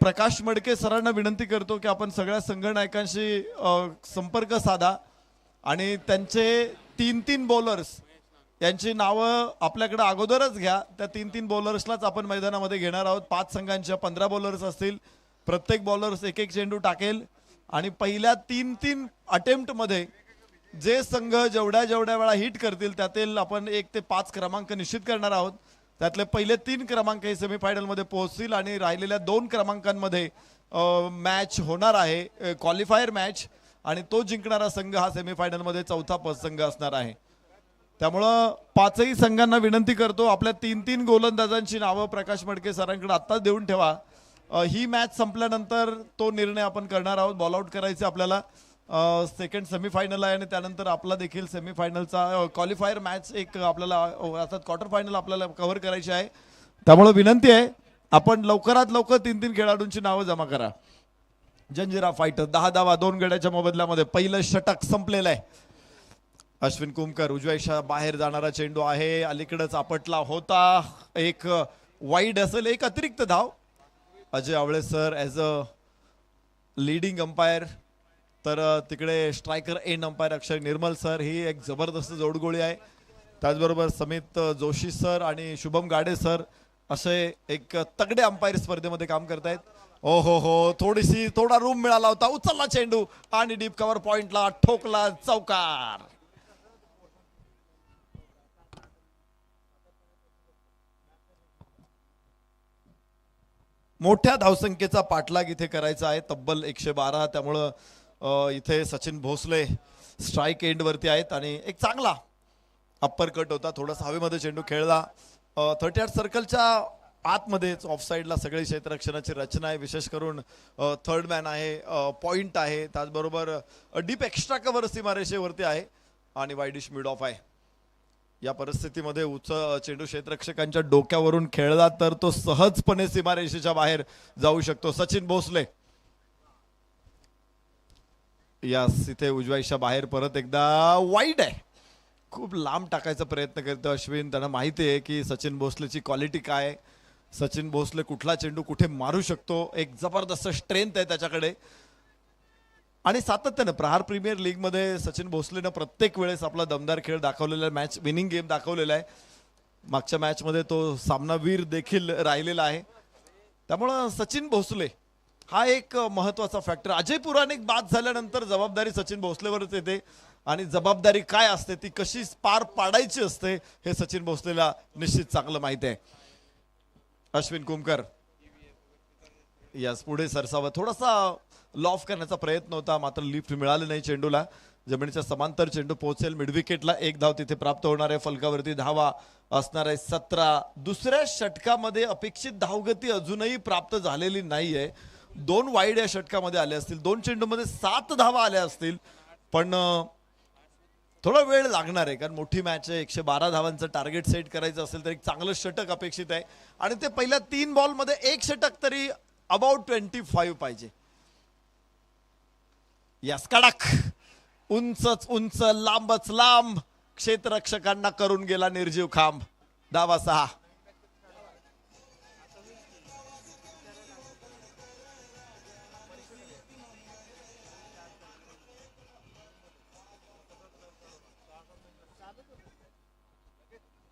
प्रकाश मडके सरांना विनंती करतो की आपण सगळ्या संघनायकांशी संपर्क साधा आणि त्यांचे 3 बॉलर्स यांची नावं आपल्याकडे अगोदरच घ्या. त्या 3 बॉलर्सलाच आपण मैदानामध्ये घेणार आहोत. 5 संघांच्या 15 बॉलर्स असतील. प्रत्येक बॉलर्स एक चेंडू टाकेल आणि पहिल्या 3 अटेम्प्टमध्ये जे संघ जेवढ्या वेळा हिट करतील त्यातील आपण 1 ते 5 क्रमांक निश्चित करणार आहोत. त्यातले पहिले 3 क्रमांक हे सेमीफायनलमध्ये पोहोचतील आणि राहिलेल्या 2 क्रमांकांमध्ये मॅच होणार आहे, क्वालिफायर मॅच, आणि तो जिंकणारा संघ हा सेमीफायनलमध्ये चौथा संघ असणार आहे. त्यामुळं 5ही संघांना विनंती करतो, आपल्या 3 गोलंदाजांची नावं प्रकाश मडके सरांकडे आत्ताच देऊन ठेवा. ही मॅच संपल्यानंतर तो निर्णय आपण करणार आहोत. बॉल आउट करायचे आपल्याला. सेकंड सेमीफायनल आहे आणि त्यानंतर आपला देखील सेमीफायनलचा क्वालिफायर मॅच एक आपल्याला अर्थात क्वार्टर फायनल आपल्याला कव्हर करायची आहे. त्यामुळे विनंती आहे आपण लवकरात लवकर 3 खेळाडूंची नावं जमा करा. जंजिरा फायटर 10 धावा 2 गड्याच्या मोबदल्यामध्ये पहिलं षटक संपलेलं आहे. अश्विन कुमकर उजव्या बाहेर जाणारा चेंडू आहे, अलीकडेच आपटला होता, एक वाईड असेल, एक अतिरिक्त धाव. Ajay Awale sir as a leading umpire, तर तिकडे striker end umpire Akshay Nirmal sir. ही एक जबरदस्त जोडगोळी आहे. त्याचबरोबर समित जोशी सर आणि शुभम गाडे सर असे एक तगडे अंपायर स्पर्धेमध्ये काम करतायत. ओ हो थोडा रूम मिळाला होता, उचलला चेंडू आणि डीप कव्हर पॉइंटला ठोकला चौकार. मोठ्या धावसंख्येचा पाठलाग इथे करायचा आहे, तब्बल 112. त्यामुळं इथे सचिन भोसले स्ट्राईक एंड वरती आहेत आणि एक चांगला अप्पर कट होता, थोडासा हवेमध्ये चेंडू खेळला. 38 सर्कलच्या आतमध्येच ऑफ साईडला सगळी क्षेत्ररक्षणाची रचना आहे, विशेष करून थर्ड मॅन आहे, पॉइंट आहे, त्याचबरोबर डीप एक्स्ट्रा कव्हर सीमारेषेवरती आहे आणि वाईडिश मिड ऑफ आहे. या परिस्थितीमध्ये चेंडू क्षेत्ररक्षकांच्या डोक्यावरून खेळला तर तो सहजपणे सीमारेषेच्या बाहेर जाऊ शकतो. सचिन भोसले यास इथे उजव्याच्या बाहेर परत एकदा वाईड आहे, खूप लांब टाकायचा प्रयत्न करतो अश्विन. त्यांना माहिती आहे की सचिन भोसलेची क्वालिटी काय, सचिन भोसले कुठला चेंडू कुठे मारू शकतो, एक जबरदस्त स्ट्रेंथ आहे त्याच्याकडे. आणि सातत्यानं प्रहार प्रीमियर लीग मध्ये सचिन भोसलेनं प्रत्येक वेळेस आपला दमदार खेळ दाखवलेला आहे, मॅच विनिंग गेम दाखवलेला आहे. मागच्या मॅच मध्ये तो सामनावीर देखील राहिलेला आहे. त्यामुळं सचिन भोसले हा एक महत्वाचा फॅक्टर. अजय पुराणिक बाद झाल्यानंतर जबाबदारी सचिन भोसलेवरच येते आणि जबाबदारी काय असते ती कशी पार पाडायची असते हे सचिन भोसलेला निश्चित चांगलं माहिती आहे. अश्विन कुमकर यास पुढे सरसावं, थोडासा लॉफ करण्याचा प्रयत्न होता मात्र लिफ्ट मिळाले नाही चेंडूला. जमिनीच्या समांतर चेंडू पोहोचेल मिड विकेटला, एक धाव तिथे प्राप्त होणार आहे. फलकावरती धावा असणार आहे 17. दुसऱ्या षटकामध्ये अपेक्षित धावगती अजूनही प्राप्त झालेली नाहीये. 2 वाईड या षटकामध्ये आले असतील, 2 चेंडूमध्ये 7 धावा आल्या असतील, पण थोडा वेळ लागणार आहे कारण मोठी मॅच आहे. 112 धावांचं टार्गेट सेट करायचं असेल तर एक चांगलं षटक अपेक्षित आहे आणि ते पहिल्या 3 बॉलमध्ये एक षटक तरी अबाउट 25 पाहिजे. यस कडक, उंचच उंच, लांबच लांब, क्षेत्ररक्षकांना करून गेला निर्जीव खांब. धावा 6.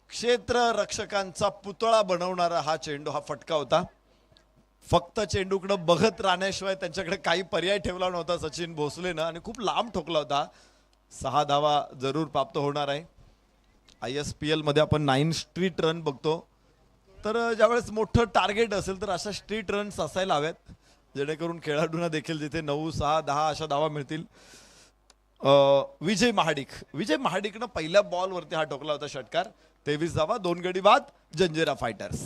क्षेत्ररक्षकांचा पुतळा बनवणारा हा चेंडू, हा फटका होता. फक्त चेंडूकडे बघत राहण्याशिवाय त्यांच्याकडे काही पर्याय ठेवला नव्हता सचिन भोसलेनं आणि खूप लांब ठोकला होता. 6 धावा जरूर प्राप्त होणार आहे. ISPL मध्ये आपण 9 स्ट्रीट रन बघतो, तर ज्यावेळेस मोठं टार्गेट असेल तर अशा स्ट्रीट रन्स असायला हव्यात जेणेकरून खेळाडूंना देखील जिथे 9, 6, 10 अशा धावा मिळतील. विजय महाडिकनं पहिल्या बॉलवरती हा ठोकला होता षटकार. 23 धावा, 2 गडी बाद, जंजिरा फायटर्स.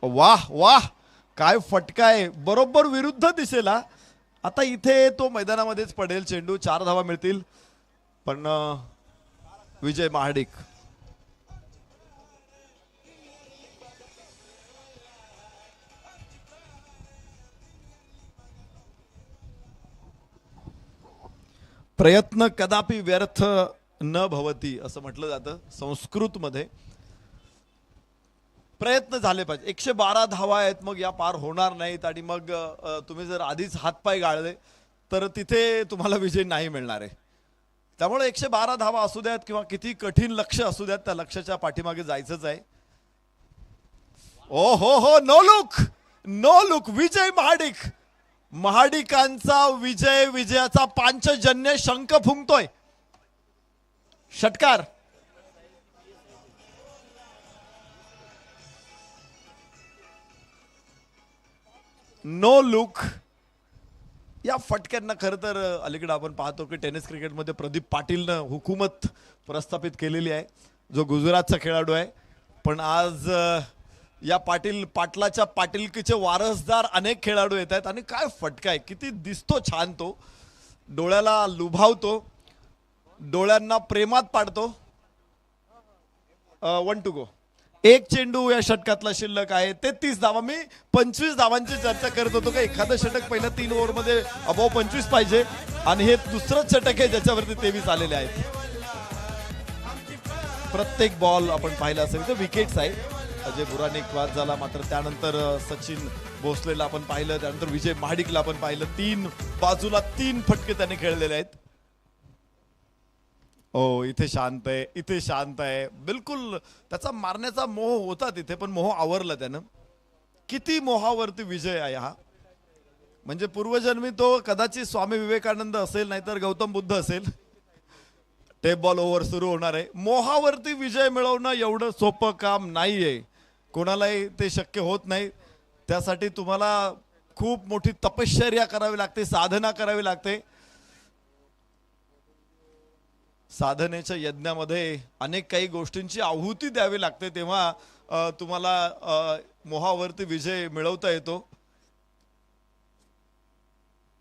वाह वाह, काय फटका आहे, बरोबर विरुद्ध दिशेला. आता इथे तो मैदानामध्येच पडेल चेंडू. 4 धावा मिळतील, पण विजय महाडिक प्रयत्न कदापि व्यर्थ न भवती असं म्हटलं जातं संस्कृतमध्ये. प्रयत्न झाले पाहिजे. 112 धावा आहेत, मग या पार होणार नाहीत आणि मग तुम्ही जर आधीच हातपाय गाळले तर तिथे तुम्हाला विजय नाही मिळणार आहे. त्यामुळे 112 धावा असू द्यात किंवा किती कठीण लक्ष्य असू द्यात, त्या लक्ष्याच्या पाठीमागे जायचंच आहे. ओ हो, नो लुक. विजय महाडिकांचा विजय, विजयाचा पांचजन्य शंख फुंकतोय. षटकार. No look. या फटक्यांना खरं तर अलीकडे आपण पाहतो की टेनिस क्रिकेटमध्ये प्रदीप पाटीलनं हुकूमत प्रस्थापित केलेली आहे, जो गुजरातचा खेळाडू आहे. पण आज या पाटलाच्या पाटीलकीचे वारसदार अनेक खेळाडू येत आहेत आणि काय फटका आहे, किती दिसतो छान तो, डोळ्याला लुभावतो, डोळ्यांना प्रेमात पाडतो. 1 to go. एक चेंडू या षटकातला शिल्लक आहे. 33 धावा. मी 25 धावांची चर्चा करत होतो का एखादं षटक पहिल्या 3 ओव्हरमध्ये अबाव 25 पाहिजे आणि हे दुसरंच षटक आहे ज्याच्यावरती 23 आलेले आहेत. प्रत्येक बॉल आपण पाहिला असेल तर विकेट्स आहे. अजय पुराणिक बाद झाला, मात्र त्यानंतर सचिन भोसलेला आपण पाहिलं, त्यानंतर विजय महाडिकला आपण पाहिलं. 3 बाजूला 3 फटके त्याने खेळलेले आहेत. इथे शांत आहे. बिलकुल त्याचा मारण्याचा मोह होता तिथे, पण मोह आवरला त्यानं. किती मोहावरती विजय आहे हा. म्हणजे पूर्वजन्मी तो कदाचित स्वामी विवेकानंद असेल, नाहीतर गौतम बुद्ध असेल. टेप बॉल ओव्हर सुरू होणार आहे. मोहावरती विजय मिळवणं एवढं सोपं काम नाहीये, कोणालाही ते शक्य होत नाही. त्यासाठी तुम्हाला खूप मोठी तपश्चर्या करावी लागते, साधना करावी लागते. साधनेच्या यज्ञामध्ये अनेक काही गोष्टींची आहुती द्यावी लागते, तेव्हा तुम्हाला मोहावरती विजय मिळवता येतो.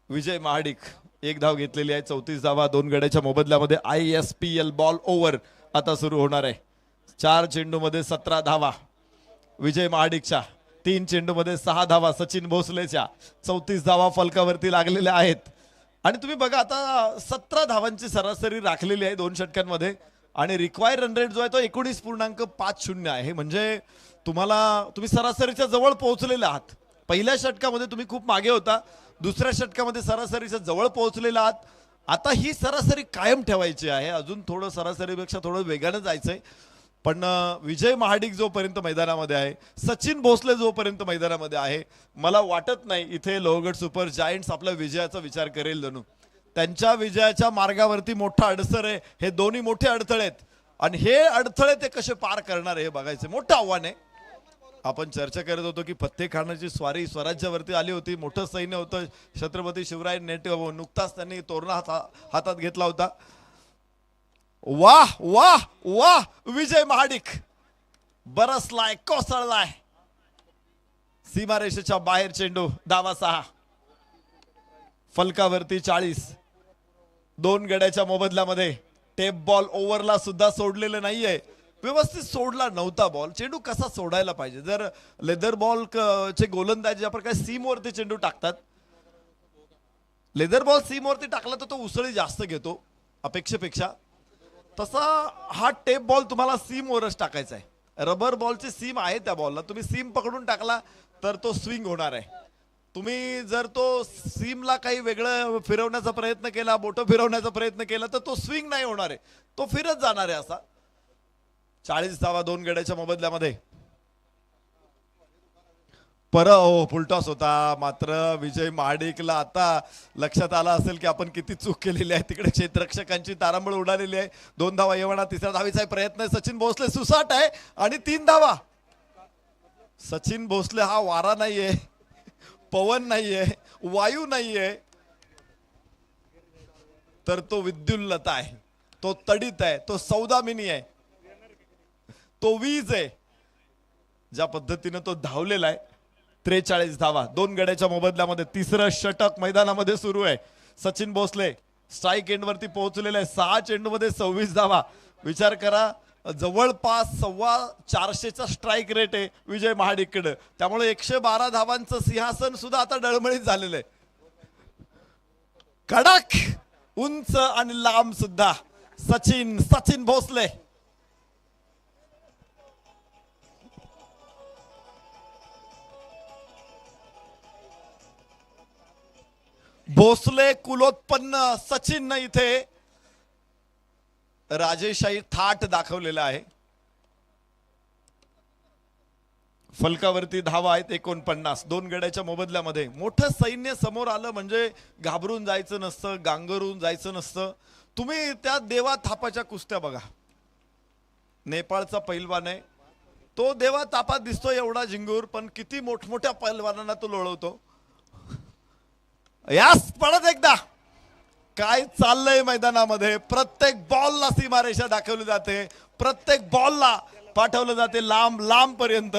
विजय महाडिक 1 धाव घेतलेली आहे. 34 धावा 2 गड्याच्या मोबदल्यामध्ये. ISPL बॉल ओव्हर आता सुरू होणार आहे. 4 चेंडूमध्ये 17 धावा विजय महाडिकच्या. 3 चेंडूमध्ये 6 धावा सचिन भोसलेच्या. 34 धावा फलकावरती लागलेल्या आहेत. आणि तुम्ही बघा आता 17 धावांची सरासरी राखलेली आहे 2 षटकांमध्ये. आणि रिक्वायर रन रेट जो आहे तो 19.50 आहे. म्हणजे तुम्ही सरासरीच्या जवळ पोहोचलेले आहात. पहिल्या षटकामध्ये तुम्ही खूप मागे होता, दुसऱ्या षटकामध्ये सरासरीच्या जवळ पोहोचलेला आहात. आता ही सरासरी कायम ठेवायची आहे. अजून थोडं सरासरीपेक्षा थोडं वेगानं जायचंय. पण विजय महाडिक जोपर्यंत मैदानामध्ये आहे, सचिन भोसले जोपर्यंत मैदानामध्ये आहे, मला वाटत नाही इथे लोहगड सुपर जायंट्स आपल्या विजयाचा विचार करेल. जणू त्यांच्या विजयाच्या मार्गावरती मोठा अडसर आहे. हे दोन्ही मोठे अडथळे आहेत आणि हे अडथळे ते कसे पार करणार हे बघायचे मोठं आव्हान आहे. आपण चर्चा करत होतो की फत्तेखानाची स्वारी स्वराज्यावरती आली होती. मोठं सैन्य होतं. छत्रपती शिवराय नुकताच त्यांनी तोरणा हातात घेतला होता. वाह वाह वाह, विजय महाडिक बरसलाय, कोसळलाय. सीमारेषेच्या बाहेर चेंडू. धावा 6. फलकावरती 40. 2 गड्याच्या मोबदल्यामध्ये. टेप बॉल ओव्हरला सुद्धा सोडलेलं नाहीये. व्यवस्थित सोडला नव्हता बॉल. चेंडू कसा सोडायला पाहिजे. जर लेदर बॉल चे गोलंदाज ज्या प्रकारे सीमवरती चेंडू टाकतात, लेदर बॉल सीमवरती टाकला तर तो उसळी जास्त घेतो अपेक्षेपेक्षा. तसा हा टेप बॉल तुम्हाला सीमवरच टाकायचा आहे. रबर बॉलची सीम आहे त्या बॉलला. तुम्ही सीम पकडून टाकला तर तो स्विंग होणार आहे. तुम्ही जर तो सीमला काही वेगळं फिरवण्याचा प्रयत्न केला, बोटं फिरवण्याचा प्रयत्न केला तर तो स्विंग नाही होणार आहे, तो फिरत जाणार आहे असा. 40 धावा 2 गड्याच्या मोबदल्यामध्ये. फुलटॉस होता. मात्र विजय महाडिकला आता लक्षात आलं असेल की आपण किती चूक केलेली आहे. तिकडे क्षेत्ररक्षकांची तारांबळ उडालेली आहे. 2 धावा येवणा. 3ऱ्या धावीचा प्रयत्न आहे. सचिन भोसले सुसाट आहे आणि 3 धावा. सचिन भोसले हा वारा नाहीये, पवन नाहीये, वायू नाहीये, तर तो विद्युल्लता आहे, तो तडित आहे, तो सौदामिनी आहे, तो वीज आहे. ज्या पद्धतीने तो धावलेला आहे. 43 धावा 2 गड्याच्या मोबदल्यामध्ये. 3रं षटक मैदानामध्ये सुरू आहे. सचिन भोसले स्ट्राईक एंड वरती पोहोचलेले आहे. 6 चेंडूमध्ये 26 धावा. विचार करा, जवळपास 425चा स्ट्राईक रेट आहे विजय महाडिककडे. त्यामुळे 112 धावांचं सिंहासन सुद्धा आता डळमळीत झालेलं आहे. कडक, उंच आणि लांब सुद्धा सचिन भोसले. भोसले कुलोत्पन्न सचिन इथे राजेशाही थाट दाखवलेला आहे. फलकावरती धावा आहेत 49. 2 गड्याच्या मोबदल्यामध्ये. मोठं सैन्य समोर आलं म्हणजे घाबरून जायचं नसतं, गांगरून जायचं नसतं. तुम्ही त्या देवा थापाच्या कुस्त्या बघा. नेपाळचा पैलवान आहे तो, देवा तापात दिसतो एवढा जिंगूर, पण किती मोठमोठ्या पैलवानांना तो लोळवतो. यास परत एकदा काय चाललंय मैदानामध्ये. प्रत्येक बॉलला सीमारेषा दाखवली जाते, प्रत्येक बॉलला पाठवलं जाते लांब लांब पर्यंत.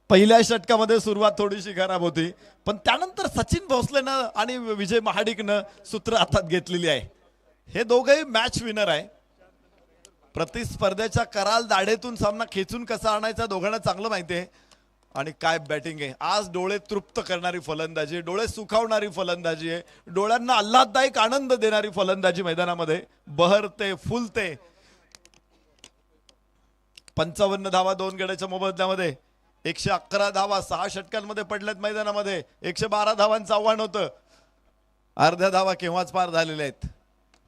पहिल्या षटकामध्ये सुरुवात थोडीशी खराब होती, पण त्यानंतर सचिन भोसलेनं आणि विजय महाडिकनं सूत्र हातात घेतलेली आहे. हे दोघेही मॅच विनर आहे. प्रतिस्पर्ध्याच्या कराल दाढेतून सामना खेचून कसा आणायचा दोघांना चांगलं माहिती आहे. आणि काय बॅटिंग आहे आज. डोळे तृप्त करणारी फलंदाजी, डोळे सुखावणारी फलंदाजी आहे. डोळ्यांना आल्हाददायक आनंद देणारी फलंदाजी मैदानामध्ये बहरते, फुलते. 55 धावा 2 गड्याच्या मोबदल्यामध्ये. 111 धावा 6 षटकांमध्ये पडल्यात मैदानामध्ये. 112 धावांचं आव्हान होतं. अर्ध्या धावा केव्हाच पार झालेल्या आहेत.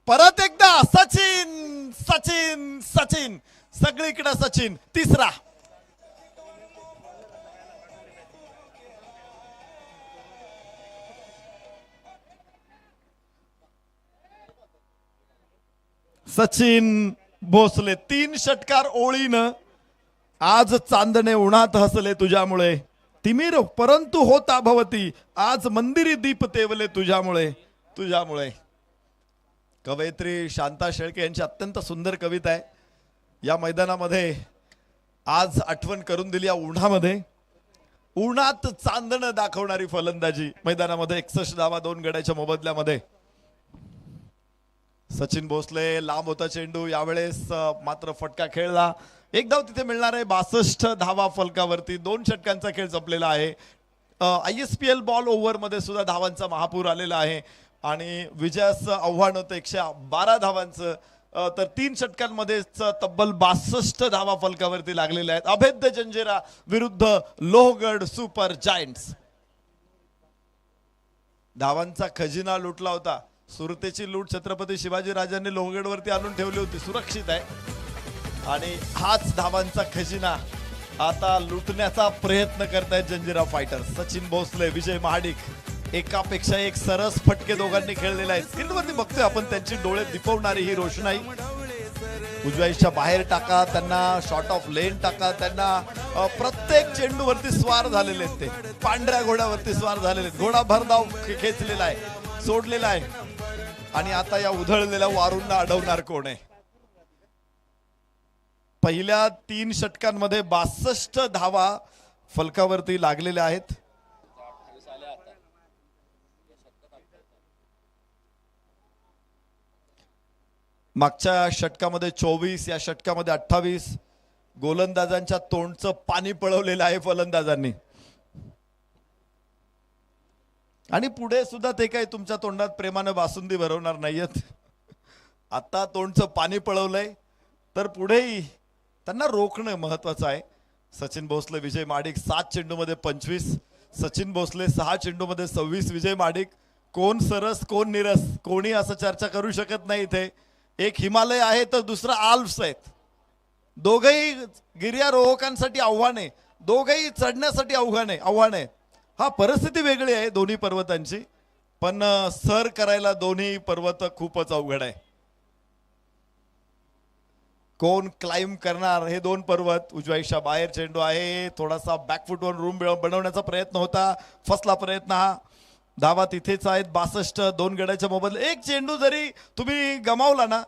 परत एकदा सचिन सचिन सचिन, सगळीकडे सचिन. 3रा. सचिन भोसले 3 षटकार ओळीनं आज चांदणे उन्हात हसले तुझ्यामुळे, तिमिर परंतु होता भवती, आज मंदिरी दीप तेवले तुझ्यामुळे तुझ्यामुळे. कवयित्री शांता शेळके यांची अत्यंत सुंदर कविता आहे. या मैदानामध्ये आज आठवण करून दिली. या उन्हामध्ये, उन्हात चांदणं दाखवणारी फलंदाजी मैदानामध्ये. 61 धावा 2 गड्याच्या मोबदल्यामध्ये. सचिन भोसले, लांब होता चेंडू, यावेळेस मात्र फटका खेळला. एक धाव तिथे मिळणार आहे. 62 धावा फलकावरती. 2 षटकांचा खेळ संपलेला आहे. ISPL बॉल ओव्हर मध्ये सुद्धा धावांचा महापूर आलेला आहे आणि विजयाचं आव्हान होतं 112 धावांचं. तर 3 षटकांमध्येच तब्बल 62 धावा फलकावरती लागलेल्या आहेत. अभेद्य जंजिरा विरुद्ध लोहगड सुपर जायंट्स. धावांचा खजिना लुटला होता. सुरतेची लूट छत्रपती शिवाजी राजांनी लोहगडवरती आणून ठेवली होती, सुरक्षित आहे. आणि हाच धावांचा खजिना आता लुटण्याचा प्रयत्न करतायत जंजिरा फायटर्स. सचिन भोसले, विजय महाडिक एकापेक्षा एक सरस फटके दोघांनी खेळलेले आहेत. स्क्रीनवरती बघतोय आपण त्यांची डोळे दिपवणारी ही रोषणाई. उजव्याच्या बाहेर टाका त्यांना, शॉर्ट ऑफ लेन टाका त्यांना. प्रत्येक चेंडूवरती स्वार झालेले आहेत ते. पांढऱ्या घोड्यावरती स्वार झालेले आहेत. घोडा भरधाव खेचलेला आहे, सोडलेला आहे. आणि आता या उधळलेल्या वारूंना अडवणार कोण आहे? पहिल्या 3 षटकांमध्ये 62 धावा फलकावरती लागलेल्या आहेत. मागच्या षटकामध्ये 24, या षटकामध्ये 28. गोलंदाजांच्या तोंडचं पाणी पळवलेलं आहे फलंदाजांनी. आणि पुढे सुद्धा ते काही तुमच्या तोंडात प्रेमानं बासुंदी भरवणार नाहीयेत. आता तोंडचं पाणी पळवलंय तर पुढेही त्यांना रोखणं महत्वाचं आहे. सचिन भोसले, विजय महाडिक 7 चेंडूमध्ये 25. सचिन भोसले 6 चेंडूमध्ये 26. विजय महाडिक. कोण सरस कोण निरस कोणी असं चर्चा करू शकत नाही. इथे एक हिमालय आहे तर दुसरा आल्प्स आहेत. दोघही गिर्यारोहकांसाठी आव्हान आहे, दोघही चढण्यासाठी आव्हान आहे. हा परिस्थिती वेगळी आहे दोन्ही पर्वतांची, पण सर करायला दोन्ही पर्वत खूपच अवघड आहे. कोण क्लाइंब करणार हे 2 पर्वत. उजव्याच्या बाहेर चेंडू आहे, थोडासा बॅकफुटवर रूम बनवण्याचा प्रयत्न होता, फसला प्रयत्न हा. धावा तिथेच आहेत 62. 2 गड्याच्या मोबदल्यात एक चेंडू जरी तुम्ही गमावला ना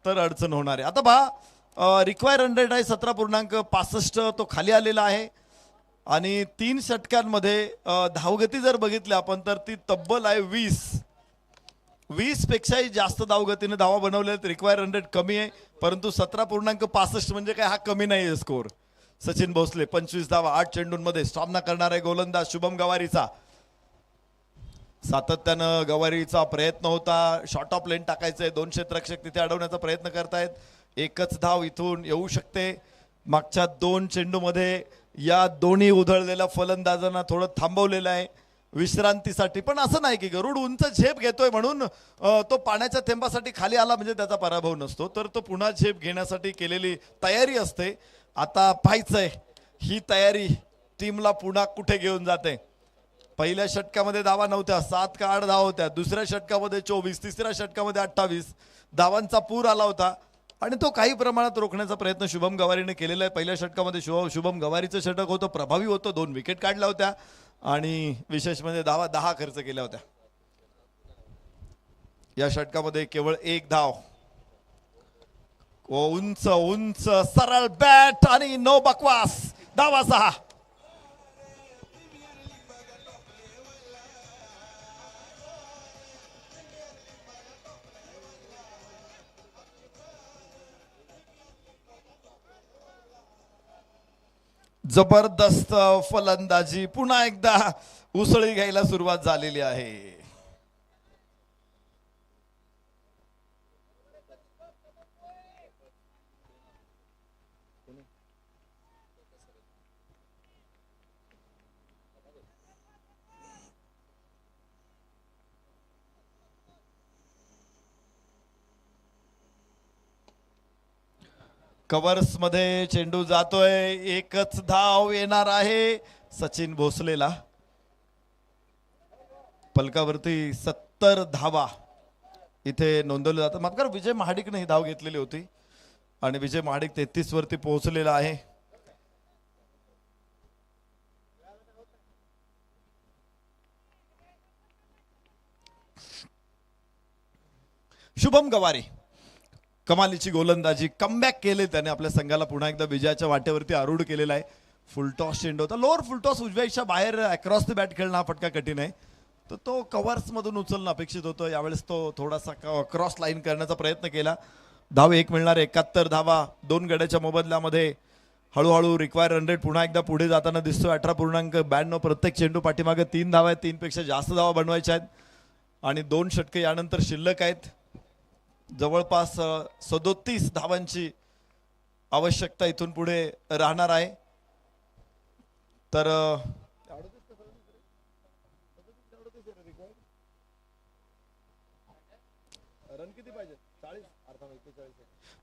तर अडचण होणार आहे. आता पहा, रिक्वायर 100 आहे 17.65. तो खाली आलेला आहे. आणि 3 षटकांमध्ये धावगती जर बघितली आपण तर ती तब्बल आहे 20 पेक्षाही जास्त धावगतीने धावा बनवल्या. रिक्वायर 100 कमी आहे, परंतु 17.65 म्हणजे काय हा कमी नाही आहे स्कोर. सचिन भोसले 25 धावा 8 चेंडूंमध्ये. सामना करणार आहे गोलंदाज शुभम गवारीचा. सातत्यानं गवारीचा प्रयत्न होता, शॉर्ट ऑफ लेन टाकायचंय. 2 क्षेत्ररक्षक तिथे अडवण्याचा प्रयत्न करतायत. एकच धाव इथून येऊ शकते. मागच्या 2 चेंडूमध्ये या दोन्ही उधळलेल्या फलंदाजांना थोडं थांबवलेलं आहे विश्रांतीसाठी. पण असं नाही की गरुड उंच झेप घेतोय म्हणून तो पाण्याच्या थेंबासाठी खाली आला म्हणजे त्याचा पराभव नसतो, तर तो पुन्हा झेप घेण्यासाठी केलेली तयारी असते. आता पाहायचंय ही तयारी टीमला पुन्हा कुठे घेऊन जाते. पहिल्या षटकामध्ये धावा नव्हत्या, 7 का 8 धावा होत्या. दुसऱ्या षटकामध्ये 24, तिसऱ्या षटकामध्ये 28 धावांचा पूर आला होता आणि तो काही प्रमाणात रोखण्याचा प्रयत्न शुभम गवारीने केलेला आहे. पहिल्या षटकामध्ये शुभम गवारीचं षटक होतं, प्रभावी होतं. 2 विकेट काढल्या होत्या आणि विशेष म्हणजे धावा 10 खर्च केल्या होत्या. या षटकामध्ये केवळ 1 धाव. उंच उंच सरळ बॅट आणि नो बकवास. धावा 6. जबरदस्त फलंदाजी. पुन्हा एकदा उसळी घ्यायला सुरुवात झालेली आहे. कव्हर्स मध्ये चेंडू जातोय. एकच धाव येणार आहे सचिन भोसलेला. फलकावरती 70 धावा इथे नोंदवले जातात. माफ करा, विजय महाडिकने ही धाव घेतलेली होती आणि विजय महाडिक 33 वरती पोहोचलेला आहे. शुभम गवारी कमालीची गोलंदाजी, कमबॅक केले त्याने, आपल्या संघाला पुन्हा एकदा विजयाच्या वाटेवरती आरूढ केलेला आहे. फुलटॉस चेंडू होता, लोअर फुलटॉस उजव्याच्या बाहेर अक्रॉस द बॅट खेळणं हा फटका कठीण आहे, तर तो कव्हर्स मधून उचलणं अपेक्षित होतं. यावेळेस तो थोडासा क्रॉस लाईन करण्याचा प्रयत्न केला. धाव एक मिळणार, 71 धावा 2 गड्याच्या मोबदल्यामध्ये. हळूहळू रिक्वायर रन रेट पुन्हा एकदा पुढे जाताना दिसतोय. 18.92. प्रत्येक चेंडू पाठीमागे 3 धावा आहेत, 3 पेक्षा जास्त धावा बनवायच्या आहेत आणि 2 षटके यानंतर शिल्लक आहेत. जवळपास 37 धावांची आवश्यकता इथून पुढे राहणार आहे. तर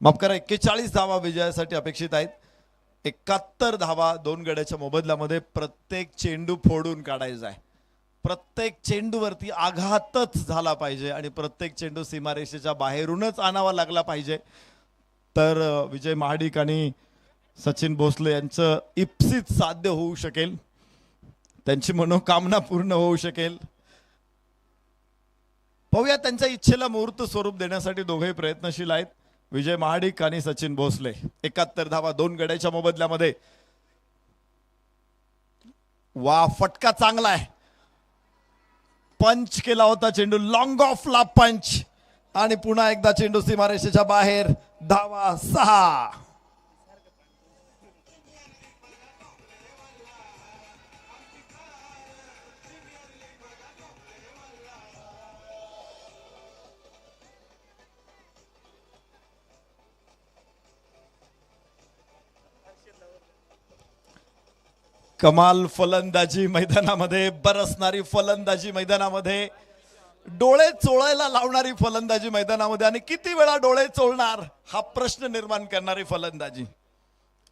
माफ करा, 41 धावा विजयासाठी अपेक्षित आहेत. 71 धावा 2 गड्याच्या मोबदल्यामध्ये. प्रत्येक चेंडू फोडून काढायचा आहे, प्रत्येक चेंडूवरती आघातच झाला पाहिजे आणि प्रत्येक चेंडू सीमारेषेच्या बाहेरूनच आणावा लागला पाहिजे, तर विजय महाडिक आणि सचिन भोसले यांचं इप्सित साध्य होऊ शकेल, त्यांची मनोकामना पूर्ण होऊ शकेल. पाहूया, त्यांच्या इच्छेला मुहूर्त स्वरूप देण्यासाठी दोघेही प्रयत्नशील आहेत, विजय महाडिक आणि सचिन भोसले. 71 धावा 2 गड्याच्या मोबदल्यामध्ये. वा, फटका चांगला आहे, पंच केला होता चेंडू, लॉंग ऑफला पंच आणि पुन्हा एकदा चेंडू सीमारेषेच्या बाहेर. धावा 6. कमाल फलंदाजी मैदानामध्ये, बरसणारी फलंदाजी मैदानामध्ये, डोळे चोळायला लावणारी फलंदाजी मैदानामध्ये, आणि किती वेळा डोळे चोळणार हा प्रश्न निर्माण करणारी फलंदाजी.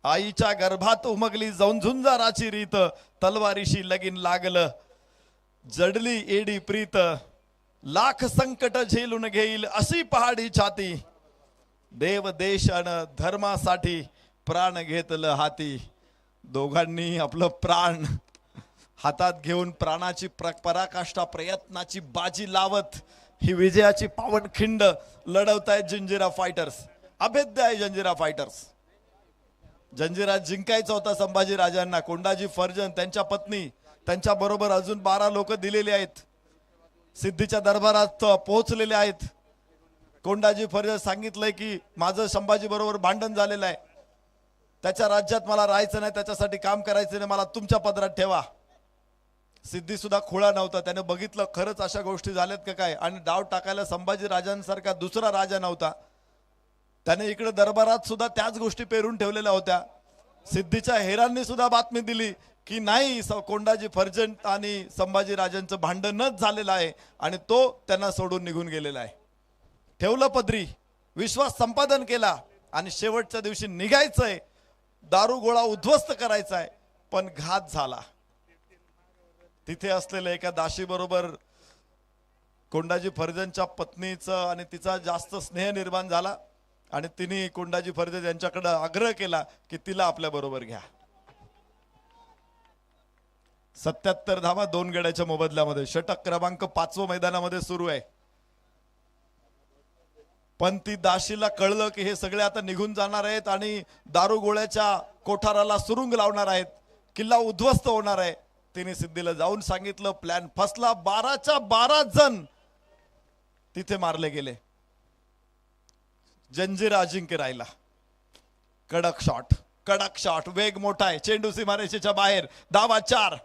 आईच्या गर्भात उमगली जाऊन झुंजाराची रीत, तलवारीशी लगीन लागलं, जडली एडी प्रीत, लाख संकट झेलून घेईल अशी पहाडी छाती, देव देश अन धर्मासाठी प्राण घेतलं हाती. दोघांनी आपलं प्राण हातात घेऊन प्राणाची पराकाष्ठा, प्रयत्नाची बाजी लावत ही विजयाची पावनखिंड लढवतायत जंजिरा फायटर्स. अभेद्य आहे जंजिरा फायटर्स. जंजिरा जिंकायचा होता संभाजी राजांना. कोंडाजी फर्जन, त्यांच्या पत्नी, त्यांच्या बरोबर अजून 12 लोक दिलेले आहेत, सिद्धीच्या दरबारात पोहोचलेले आहेत. कोंडाजी फर्जन सांगितलंय की माझं संभाजी बरोबर भांडण झालेलं आहे, त्याच्या राज्यात मला राहायचं नाही, त्याच्यासाठी काम करायचं नाही, मला तुमच्या पदरात ठेवा. सिद्धी सुद्धा खुळा नव्हता, त्याने बघितलं खरंच अशा गोष्टी झाल्यात का काय, आणि डाव टाकायला संभाजी राजांसारखा दुसरा राजा नव्हता. त्याने इकडे दरबारात सुद्धा त्याच गोष्टी पेरून ठेवलेल्या होत्या. सिद्धीच्या हेरांनी सुद्धा बातमी दिली की नाही, कोंडाजी फर्जन आणि संभाजी राजांचं भांडणच झालेलं आहे आणि तो त्यांना सोडून निघून गेलेला आहे. ठेवलं पदरी, विश्वास संपादन केला आणि शेवटच्या दिवशी निघायचंय, दारू गोळा उद्ध्वस्त करायचा आहे, पण घात झाला. तिथे असलेल्या एका दाशी बरोबर कोंडाजी फर्जनच्या पत्नीचं आणि तिचा जास्त स्नेह निर्माण झाला आणि तिने कोंडाजी फर्जन यांच्याकडे आग्रह केला की तिला आपल्या बरोबर घ्या. 77 धावा 2 गड्याच्या मोबदल्यामध्ये. षटक क्रमांक 5 मैदानामध्ये सुरू आहे. पण ती दाशीला कळलं की हे सगळे आता निघून जाणार आहेत आणि दारू गोळ्याच्या कोठाराला सुरुंग लावणार आहेत, किल्ला उद्ध्वस्त होणार आहे. तिने सिद्धीला जाऊन सांगितलं, प्लॅन फसला. 12च्या 12 जण तिथे मारले गेले. जंजिरा अजिंक्य राहिला. कडक शॉट, कडक शॉट, वेग मोठा आहे, चेंडू सीमारेषेच्या बाहेर. धावा 4.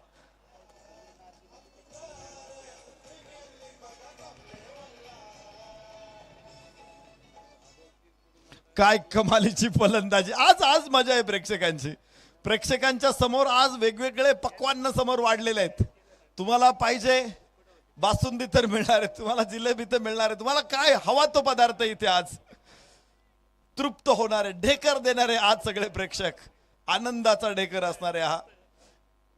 काय कमालीची फलंदाजी. आज मजा आहे प्रेक्षकांची. प्रेक्षकांच्या समोर आज वेगवेगळे पक्वान्न समोर वाढलेले आहेत. तुम्हाला पाहिजे बासुंदी तर मिळणार आहे, तुम्हाला जिलेबी तर मिळणार आहे, तुम्हाला काय हवा तो पदार्थ इथे आज तृप्त होणारे, ढेकर देणारे आज सगळे प्रेक्षक. आनंदाचा ढेकर असणारे हा.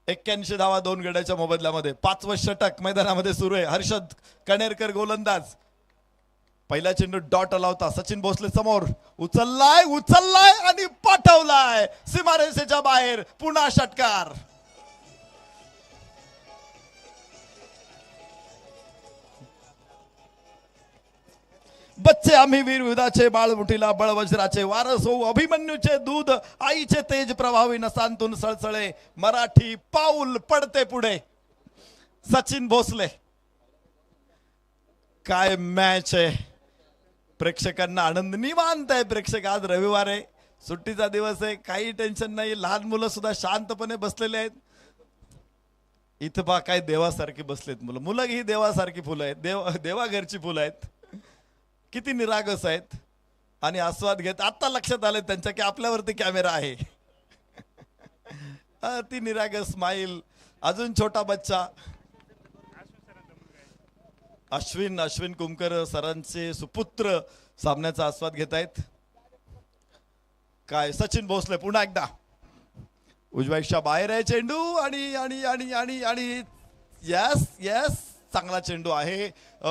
81 धावा 2 गड्याच्या मोबदल्यामध्ये. 5वं षटक मैदानामध्ये सुरू आहे. हर्षद कणेरकर गोलंदाज. पहिला चेंडू डॉट आला होता. सचिन भोसले समोर, उचललाय आणि पाठवलाय सीमारेषेच्या बाहेर. पुन्हा षटकार. बच्चे आम्ही वीर विधाचे बाळमुठीला बळवज्राचे वारस होऊ अभिमन्यूचे दूध आईचे तेज प्रभावी नसांतून सळसळे मराठी पाऊल पडते पुढे. सचिन भोसले, काय मॅच आहे. प्रेक्षकांना आनंद निवांत आहे. प्रेक्षक आज रविवार आहे, सुट्टीचा दिवस आहे, काही टेन्शन नाही. लहान मुलं सुद्धा शांतपणे बसलेले आहेत. इथं पहा काय देवासारखी बसलेत मुलं. मुलं ही देवासारखी फुलं आहेत, देवाघरची फुलं आहेत. किती निरागस आहेत आणि आस्वाद घेत. आता लक्षात आलं त्यांच्या की आपल्यावरती कॅमेरा आहे. ती निरागस स्माईल. अजून छोटा बच्चा अश्विन कुमकर सरांचे सुपुत्र सामन्याचा आस्वाद घेत आहेत. काय सचिन भोसले पुन्हा एकदा उजव्याच्या बाहेर आहे चेंडू आणि आणि आणि आणि आणि यस यस चांगला चेंडू आहे.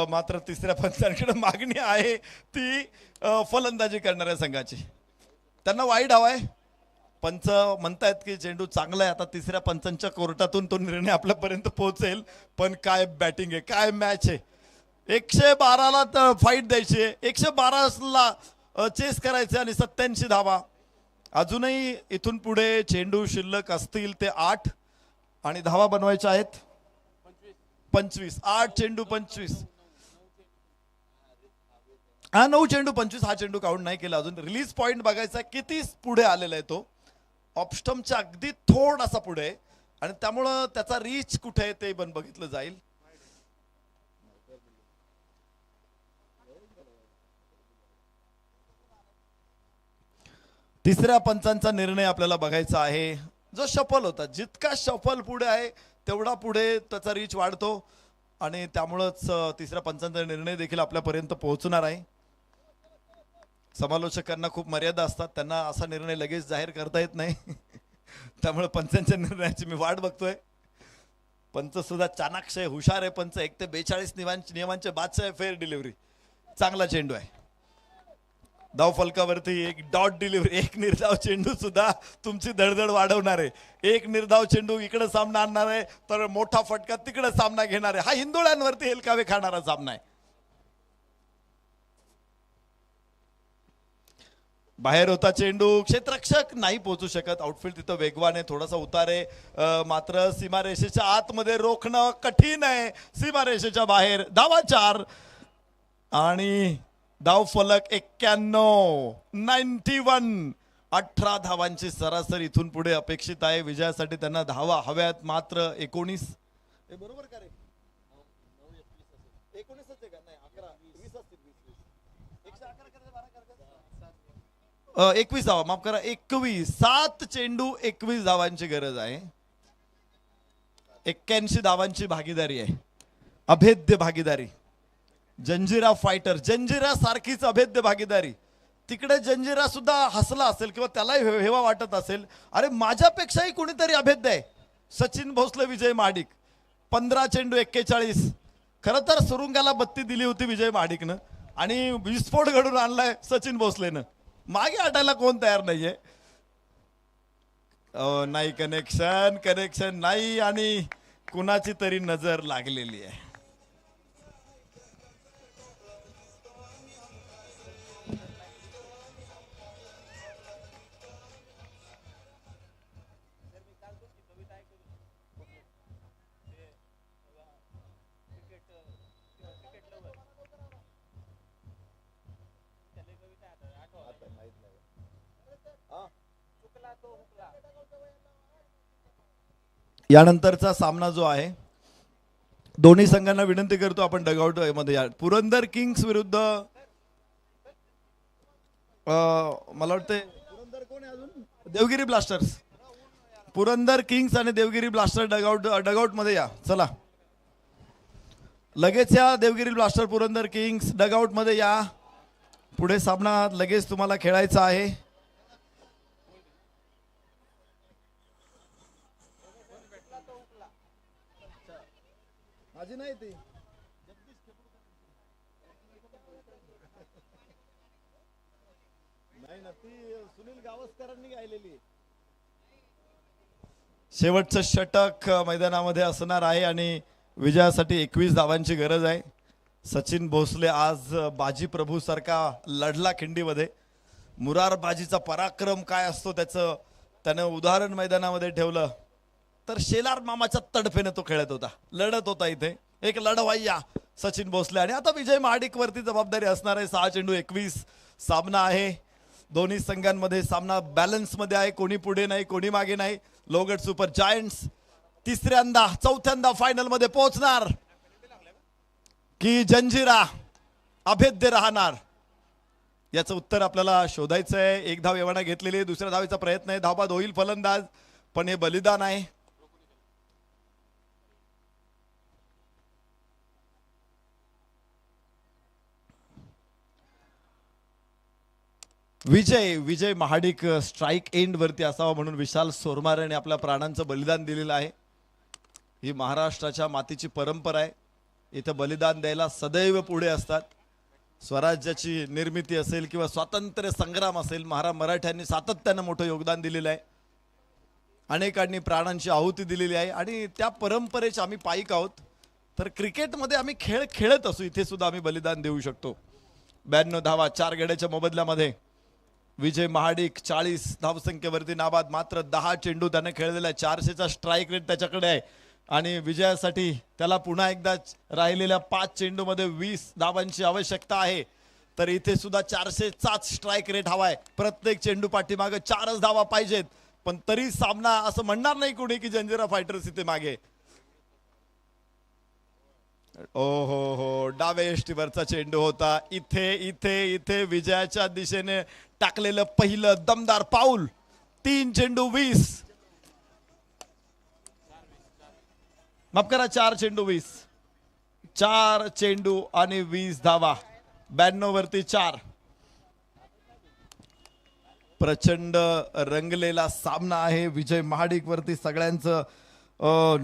मात्र तिसऱ्या पंचांकडे मागणी आहे ती फलंदाजी करणाऱ्या संघाची. त्यांना वाईड हवाय. पंच म्हणतायत की चेंडू चांगला आहे. आता तिसऱ्या पंचांच्या कोर्टातून तो निर्णय आपल्यापर्यंत पोहोचेल. पण काय बॅटिंग आहे, काय मॅच आहे. 112ला तर फाईट द्यायची आहे, 112ला चेस करायचे आणि 87 धावा. अजूनही इथून पुढे चेंडू शिल्लक असतील ते 8 आणि धावा बनवायच्या आहेत 25. 8 चेंडू 25. हा 9 चेंडू 25. हा चेंडू काउंट नाही केला अजून. रिलीज पॉइंट बघायचा किती पुढे आलेला आहे तो. ऑफस्टमच्या अगदी थोडासा पुढे आणि त्यामुळं त्याचा रीच कुठे आहे ते पण बघितलं जाईल. तिसऱ्या पंचांचा निर्णय आपल्याला बघायचा आहे. जो शफल होता, जितका शफल पुढे आहे तेवढा पुढे त्याचा रीच वाढतो आणि त्यामुळंच तिसऱ्या पंचांचा निर्णय देखील आपल्यापर्यंत पोहोचणार आहे. समालोचकांना खूप मर्यादा असतात, त्यांना असा निर्णय लगेच जाहीर करता येत नाही. त्यामुळे पंचांच्या निर्णयाची मी वाट बघतोय. पंच सुद्धा चाणाक्ष आहे, हुशार आहे पंच. 1 ते 42 नियमांचे बादशाह आहे. फेअर डिलिव्हरी, चांगला चेंडू आहे. धाव फलकावरती एक डॉट डिलिव्हरी. एक निर्धाव चेंडू सुद्धा तुमची धडधड वाढवणार आहे. एक निर्धाव चेंडू इकडे सामना आणणार आहे तर मोठा फटका तिकडे सामना घेणार आहे. हा हिंदोळ्यांवरती हेलकावे खाणारा सामना आहे. बाहेर होता चेंडू, क्षेत्ररक्षक नाही पोहोचू शकत. आउटफील्ड तिथं वेगवान आहे, थोडासा उतार आहे. मात्र सीमारेषेच्या आतमध्ये रोखणं कठीण आहे. सीमारेषेच्या बाहेर धावा 4 आणि धाव फलक 91. 18 धावांची सरासरी इथून पुढे अपेक्षित आहे. विजयासाठी त्यांना धावा हव्यात मात्र 19. बरोबर का रे? 19 आहे का? नाही 11 20 असतील. 21 धावा, माफ करा 21. 7 चेंडू 21 धावांची गरज आहे. 81 धावांची भागीदारी आहे, अभेद्य भागीदारी. जंजिरा फायटर, जंजिरा सारखीच अभेद्य भागीदारी. तिकडे जंजिरा सुद्धा हसला असेल किंवा त्यालाही हेवा वाटत असेल, अरे माझ्यापेक्षाही कोणीतरी अभेद्य आहे. सचिन भोसले, विजय महाडिक. 15 चेंडू 41. खरं तर सुरुंगाला बत्ती दिली होती विजय महाडिकनं आणि विस्फोट घडून आणलाय सचिन भोसलेनं. मागे हटायला कोण तयार नाहीये. नाही कनेक्शन नाही आणि कुणाची तरी नजर लागलेली आहे. यानंतरचा सामना जो आहे, दोन्ही संघांना विनंती करतो आपण डगआउट मध्ये या. पुरंदर किंग्स विरुद्ध मला वाटते देवगिरी ब्लास्टर्स. पुरंदर किंग्स आणि देवगिरी ब्लास्टर डगआउट मध्ये या. चला लगेच या. Devgiri blaster, Purandar kings dugout मध्ये या. पुढे सामना लगेच तुम्हाला खेळायचा आहे. माझी नाही ती नाही ना, ती सुनील गावस्करांनी गायलेली. शेवटचं षटक मैदानामध्ये असणार आहे आणि विजयासाठी 21 धावांची गरज आहे. सचिन भोसले आज बाजी प्रभू सारखा लढला खिंडीमध्ये. मुरार बाजीचा पराक्रम काय असतो त्याचं त्यानं उदाहरण मैदानामध्ये ठेवलं. तर शेलार मामाच्या तडफेने तो खेळत होता, लढत होता. इथे एक लढवाईया सचिन भोसले. आणि आता विजय महाडिक वरती जबाबदारी असणार आहे. 6 चेंडू 21 सामना आहे. दोन्ही संघांमध्ये सामना बॅलन्स मध्ये आहे, कोणी पुढे नाही कोणी मागे नाही. लोहगड सुपर जायंट्स तिसऱ्यांदा चौथ्यांदा फायनल मध्ये पोहोचणार की जंजिरा अभेद्य राहणार, याचं उत्तर आपल्याला शोधायचं आहे. एक धाव एवढा घेतलेली आहे, दुसऱ्या धावेचा प्रयत्न आहे, धावबाद होईल फलंदाज, पण हे बलिदान आहे. विजय महाडिक स्ट्राईक एंड वरती असावा म्हणून विशाल सोरमारेने आपल्या प्राणांचं बलिदान दिलेलं आहे. ही महाराष्ट्राच्या मातीची परंपरा आहे. इथं बलिदान द्यायला सदैव पुढे असतात. स्वराज्याची निर्मिती असेल किंवा स्वातंत्र्य संग्राम असेल, मराठ्यांनी सातत्यानं मोठं योगदान दिलेलं आहे. अनेकांनी प्राणांची आहुती दिलेली आहे आणि त्या परंपरेचे आम्ही पाईक आहोत. तर क्रिकेटमध्ये आम्ही खेळ खेळत असू, इथे सुद्धा आम्ही बलिदान देऊ शकतो. 92 धावा 4 गड्याच्या मोबदल्यामध्ये विजय महाडिक 40 धावसंख्येवरती नाबाद. मात्र 10 चेंडू त्याने खेळलेला आहे. 400चा स्ट्राईक रेट त्याच्याकडे आहे आणि विजयासाठी त्याला पुन्हा एकदा राहिलेल्या 5 चेंडूमध्ये 20 धावांची आवश्यकता आहे. तर इथे सुद्धा 400चाच स्ट्राईक रेट हवाय. प्रत्येक चेंडू पाठीमागे 4च धावा पाहिजेत. पण तरी सामना असं म्हणणार नाही कोणी की जंजिरा फायटर्स इथे मागे. ओ हो डावे एष्टीवरचा चेंडू होता. इथे इथे इथे विजयाच्या दिशेने टाकलेलं पहिलं दमदार पाऊल. 3 चेंडू 20, माफ करा 4 चेंडू 20, 4 चेंडू आणि 20 धावा. 92 वरती 4. प्रचंड रंगलेला सामना आहे. विजय महाडिक वरती सगळ्यांचं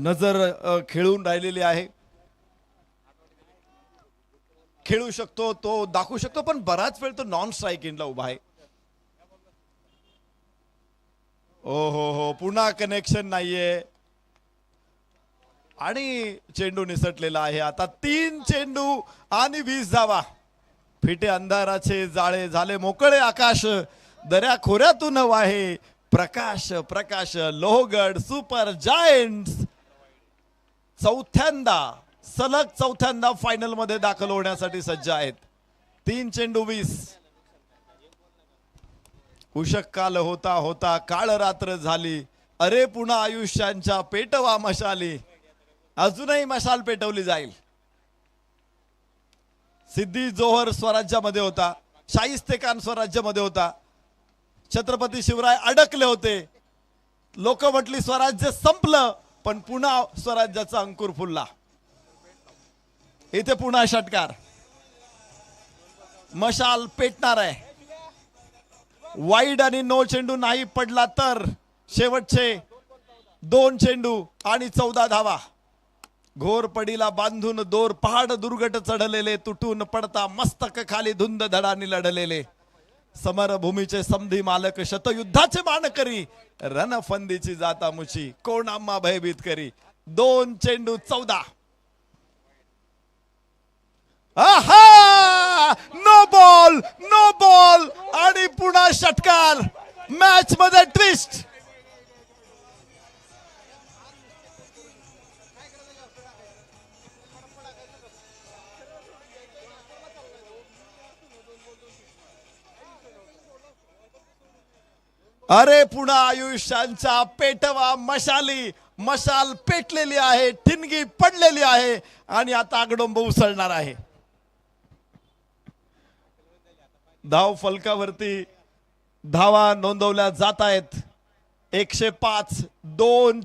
नजर खेळून राहिलेली आहे. खेळू शकतो, तो दाखवू शकतो, पण बराच वेळ तो नॉन स्ट्राईक एंडला उभा आहे. ओ हो पुन्हा कनेक्शन नाहीये आणि चेंडू निसटलेला आहे. आता 3 चेंडू आणि 20 धावा. फिटे अंधाराचे जाळे झाले मोकळे आकाश, दऱ्या खोऱ्यातून वाहे प्रकाश प्रकाश. लोहगड सुपर जायंट्स सलग चौथ्यांदा फायनल मध्ये दाखल होण्यासाठी सज्ज आहेत. 3 चेंडू 20. उषक काल होता होता काळ रात्र झाली, अरे पुन्हा आयुष्यांच्या पेटवा मशाली. अजूनही मशाल पेटवली जाईल. सिद्धी जोहर स्वराज्यामध्ये होता, शाहिस्ते खान स्वराज्यामध्ये होता. छत्रपती शिवराय अडकले होते. लोक म्हटली स्वराज्य संपलं, पण पुन्हा स्वराज्याचा अंकुर फुलला. इथे पुन्हा षटकार. मशाल पेटणार आहे. वाईड आणि नो चेंडू नाही पडला तर शेवटचे 2 चेंडू आणि 14 धावा. घोर पडीला बांधून दोर पहाड दुर्गट चढलेले, तुटून पडता मस्तक खाली धुंद धडानी लढलेले. समरभूमीचे समधी मालक, शतयुद्धाचे मानकरी, रणफंदीची जाता मुची, कोण आम्हा भयभीत करी. 2 चेंडू 14. आहा, नो बॉल आणि पुन्हा षटकार. मॅच मध्ये ट्विस्ट. अरे पुन्हा आयुष्यांच्या पेटवा मशाली. मशाल पेटलेली आहे, ठिणगी पडलेली आहे आणि आता आगडोंब उसळणार आहे. धाव फलकावरती धावा नोंदवल्या जात आहेत. 105. 2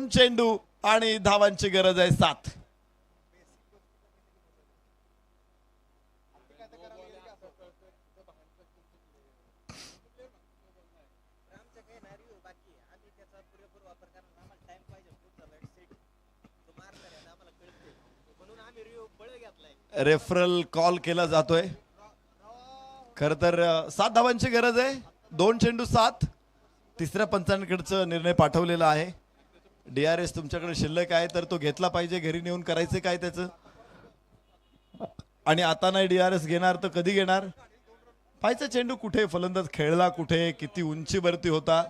चेंडू आणि धावांची गरज आहे 7. रेफरल कॉल केला जातोय. खर तर 7 धावांची गरज आहे. 2 चेंडू 7. तिसऱ्या पंचांकडचं निर्णय पाठवलेला आहे. DRS तुमच्याकडे शिल्लक आहे तर तो घेतला पाहिजे. घरी नेऊन करायचे काय त्याचं. आणि आता नाही DRS घेणार तर कधी घेणार? पाहायचं चेंडू कुठे, फलंदाज खेळला कुठे, किती उंचीवरती होता.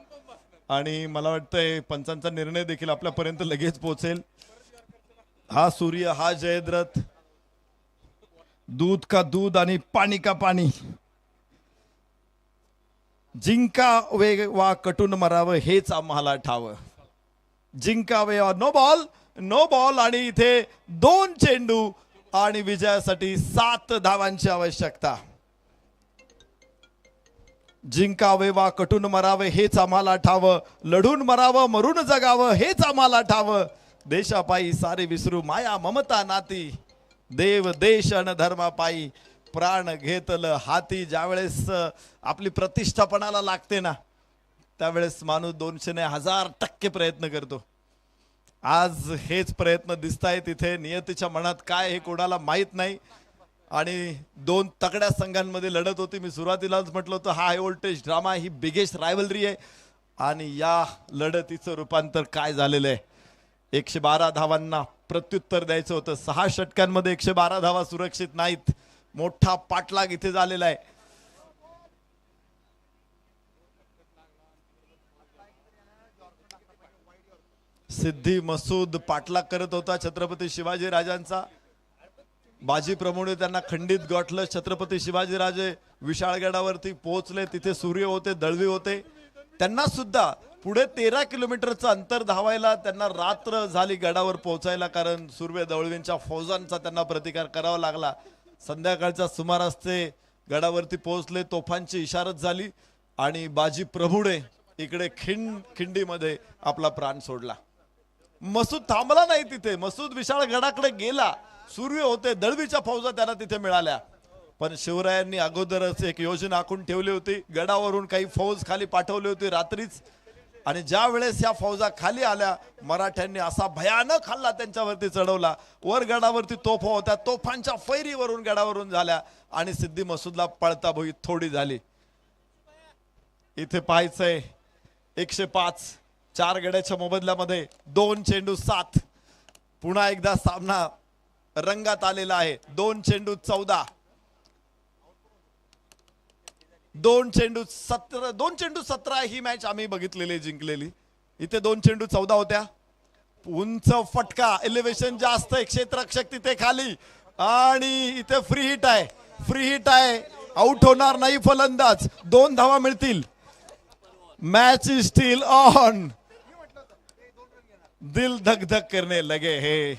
आणि मला वाटतंय पंचांचा निर्णय देखील आपल्यापर्यंत लगेच पोहोचेल. हा सूर्य, हा जयद्रथ, दूध का दूध आणि पाणी का पाणी. जिंकावे वा कटून मरावं हेच आम्हाला ठावं. जिंकावे वा नो बॉल, नो बॉल. आणि इथे 2 चेंडू आणि विजयासाठी 7 धावांची आवश्यकता. जिंकावे वा कटून मरावे हेच आम्हाला ठावं. लढून मरावं मरून जगावं हेच आम्हाला ठावं. देशापायी सारे विसरू माया ममता नाती. देव देश अन धर्मापायी प्राण घेतलं हाती. ज्यावेळेस आपली प्रतिष्ठापणाला लागते ना त्यावेळेस माणूस 200 ने 1000% प्रयत्न करतो. आज हेच प्रयत्न दिसतायत इथे. नियतीच्या मनात काय हे कोणाला माहित नाही. आणि 2 तगड्या संघांमध्ये लढत होती. मी सुरुवातीलाच म्हटलं होतं हा हाय व्होल्टेज ड्रामा, ही बिगेस्ट रायव्हलरी आहे. आणि या लढतीचं रूपांतर काय झालेलं आहे. 112 धावांना प्रत्युत्तर द्यायचं होतं. 6 षटकांमध्ये 112 धावा सुरक्षित नाहीत. मोठा पाठलाग इथे झालेला आहे. सिद्धी मसूद पाठलाग करत होता छत्रपती शिवाजी राजांचा. बाजी प्रमोणे त्यांना खंडित गाठलं. छत्रपती शिवाजीराजे विशाळगडावरती पोहोचले. तिथे सूर्य होते, दळवी होते. त्यांना सुद्धा पुढे 13 किलोमीटरचं अंतर धावायला त्यांना रात्र झाली गडावर पोहोचायला. कारण सूर्य दळवींच्या फौजांचा त्यांना प्रतिकार करावा लागला. संध्याकाळच्या सुमारास ते गडावरती पोहोचले. तोफांची इशारत झाली आणि बाजी प्रभुडे इकडे खिंडीमध्ये आपला प्राण सोडला. मसूद थांबला नाही तिथे. मसूद विशाळ गडाकडे गेला. सूर्य होते, दळवीच्या फौजा त्यांना तिथे मिळाल्या. पण शिवरायांनी अगोदरच एक योजना आखून ठेवली होती. गडावरून काही फौज खाली पाठवली होती रात्रीच. आणि ज्या वेळेस या फौजा खाली आल्या मराठ्यांनी असा भयानक हल्ला त्यांच्यावरती चढवला. वर गडावरती तोफा होत्या. तोफांच्या फैरीवरून गडावरून झाल्या आणि सिद्धी मसूदला पळता भोई थोडी झाली. इथे पाहायचंय 105 4 गड्याच्या मोबदल्यामध्ये 2 चेंडू 7. पुन्हा एकदा सामना रंगात आलेला आहे. 2 चेंडू 14, 2 चेंडू 17. 2 चेंडू 17 ही मॅच आम्ही बघितलेली, जिंकलेली. इथे 2 चेंडू 14 होत्या. उंच फटका, एलिव्हेशन जास्त, क्षेत्ररक्षक तिथे खाली. आणि इथे फ्री हिट आहे. फ्री हिट आहे. आउट होणार नाही फलंदाज. 2 धावा मिळतील. Match is steel on. दिल धक धक करने लगे हे.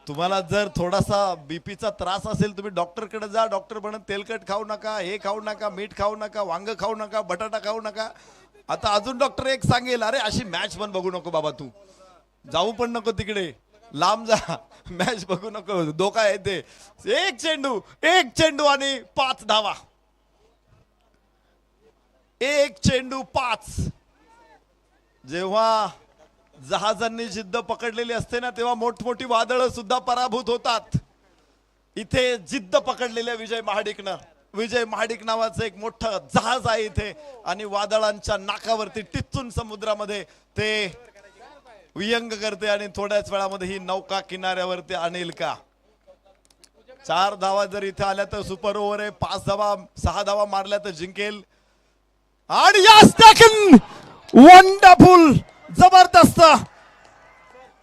तुम्हाला जर थोडासा बीपीचा त्रास असेल तुम्ही डॉक्टरकडे जा. डॉक्टर म्हणत तेलकट खाऊ नका, हे खाऊ नका, मीठ खाऊ नका, वांग खाऊ नका, बटाटा खाऊ नका. आता अजून डॉक्टर एक सांगेल, अरे अशी मॅच पण बघू नको बाबा, तू जाऊ पण नको तिकडे, लांब जा, मॅच बघू नको, धोका येते. 1 चेंडू आणि 5 धावा. 1 चेंडू 5. जेव्हा जहाजांनी जिद्द पकडलेली असते ना तेव्हा मोठमोठी वादळं सुद्धा पराभूत होतात. इथे जिद्द पकडलेल्या विजय महाडिकनं, विजय महाडिक नावाचं एक मोठं जहाज आहे इथे आणि वादळांच्या नाकावरती टिच्चून समुद्रामध्ये ते वियंग करते आणि थोड्याच वेळामध्ये ही नौका किनाऱ्यावरती आणेल का. 4 धावा जर इथे आल्या तर सुपर ओव्हर आहे. 5 धावा 6 धावा मारल्या तर जिंकेल. आणि यास देखील वंडरफुल, जबरदस्त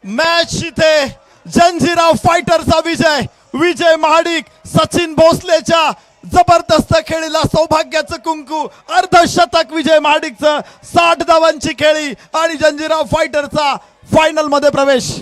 मॅच. इथे जंजीरा फायटरचा विजय. विजय महाडिक सचिन भोसलेच्या जबरदस्त खेळीला सौभाग्याचं कुंकू. अर्धशतक विजय महाडिकचं. 60 धावांची खेळी आणि जंजीरा फायटरचा फायनल मध्ये प्रवेश.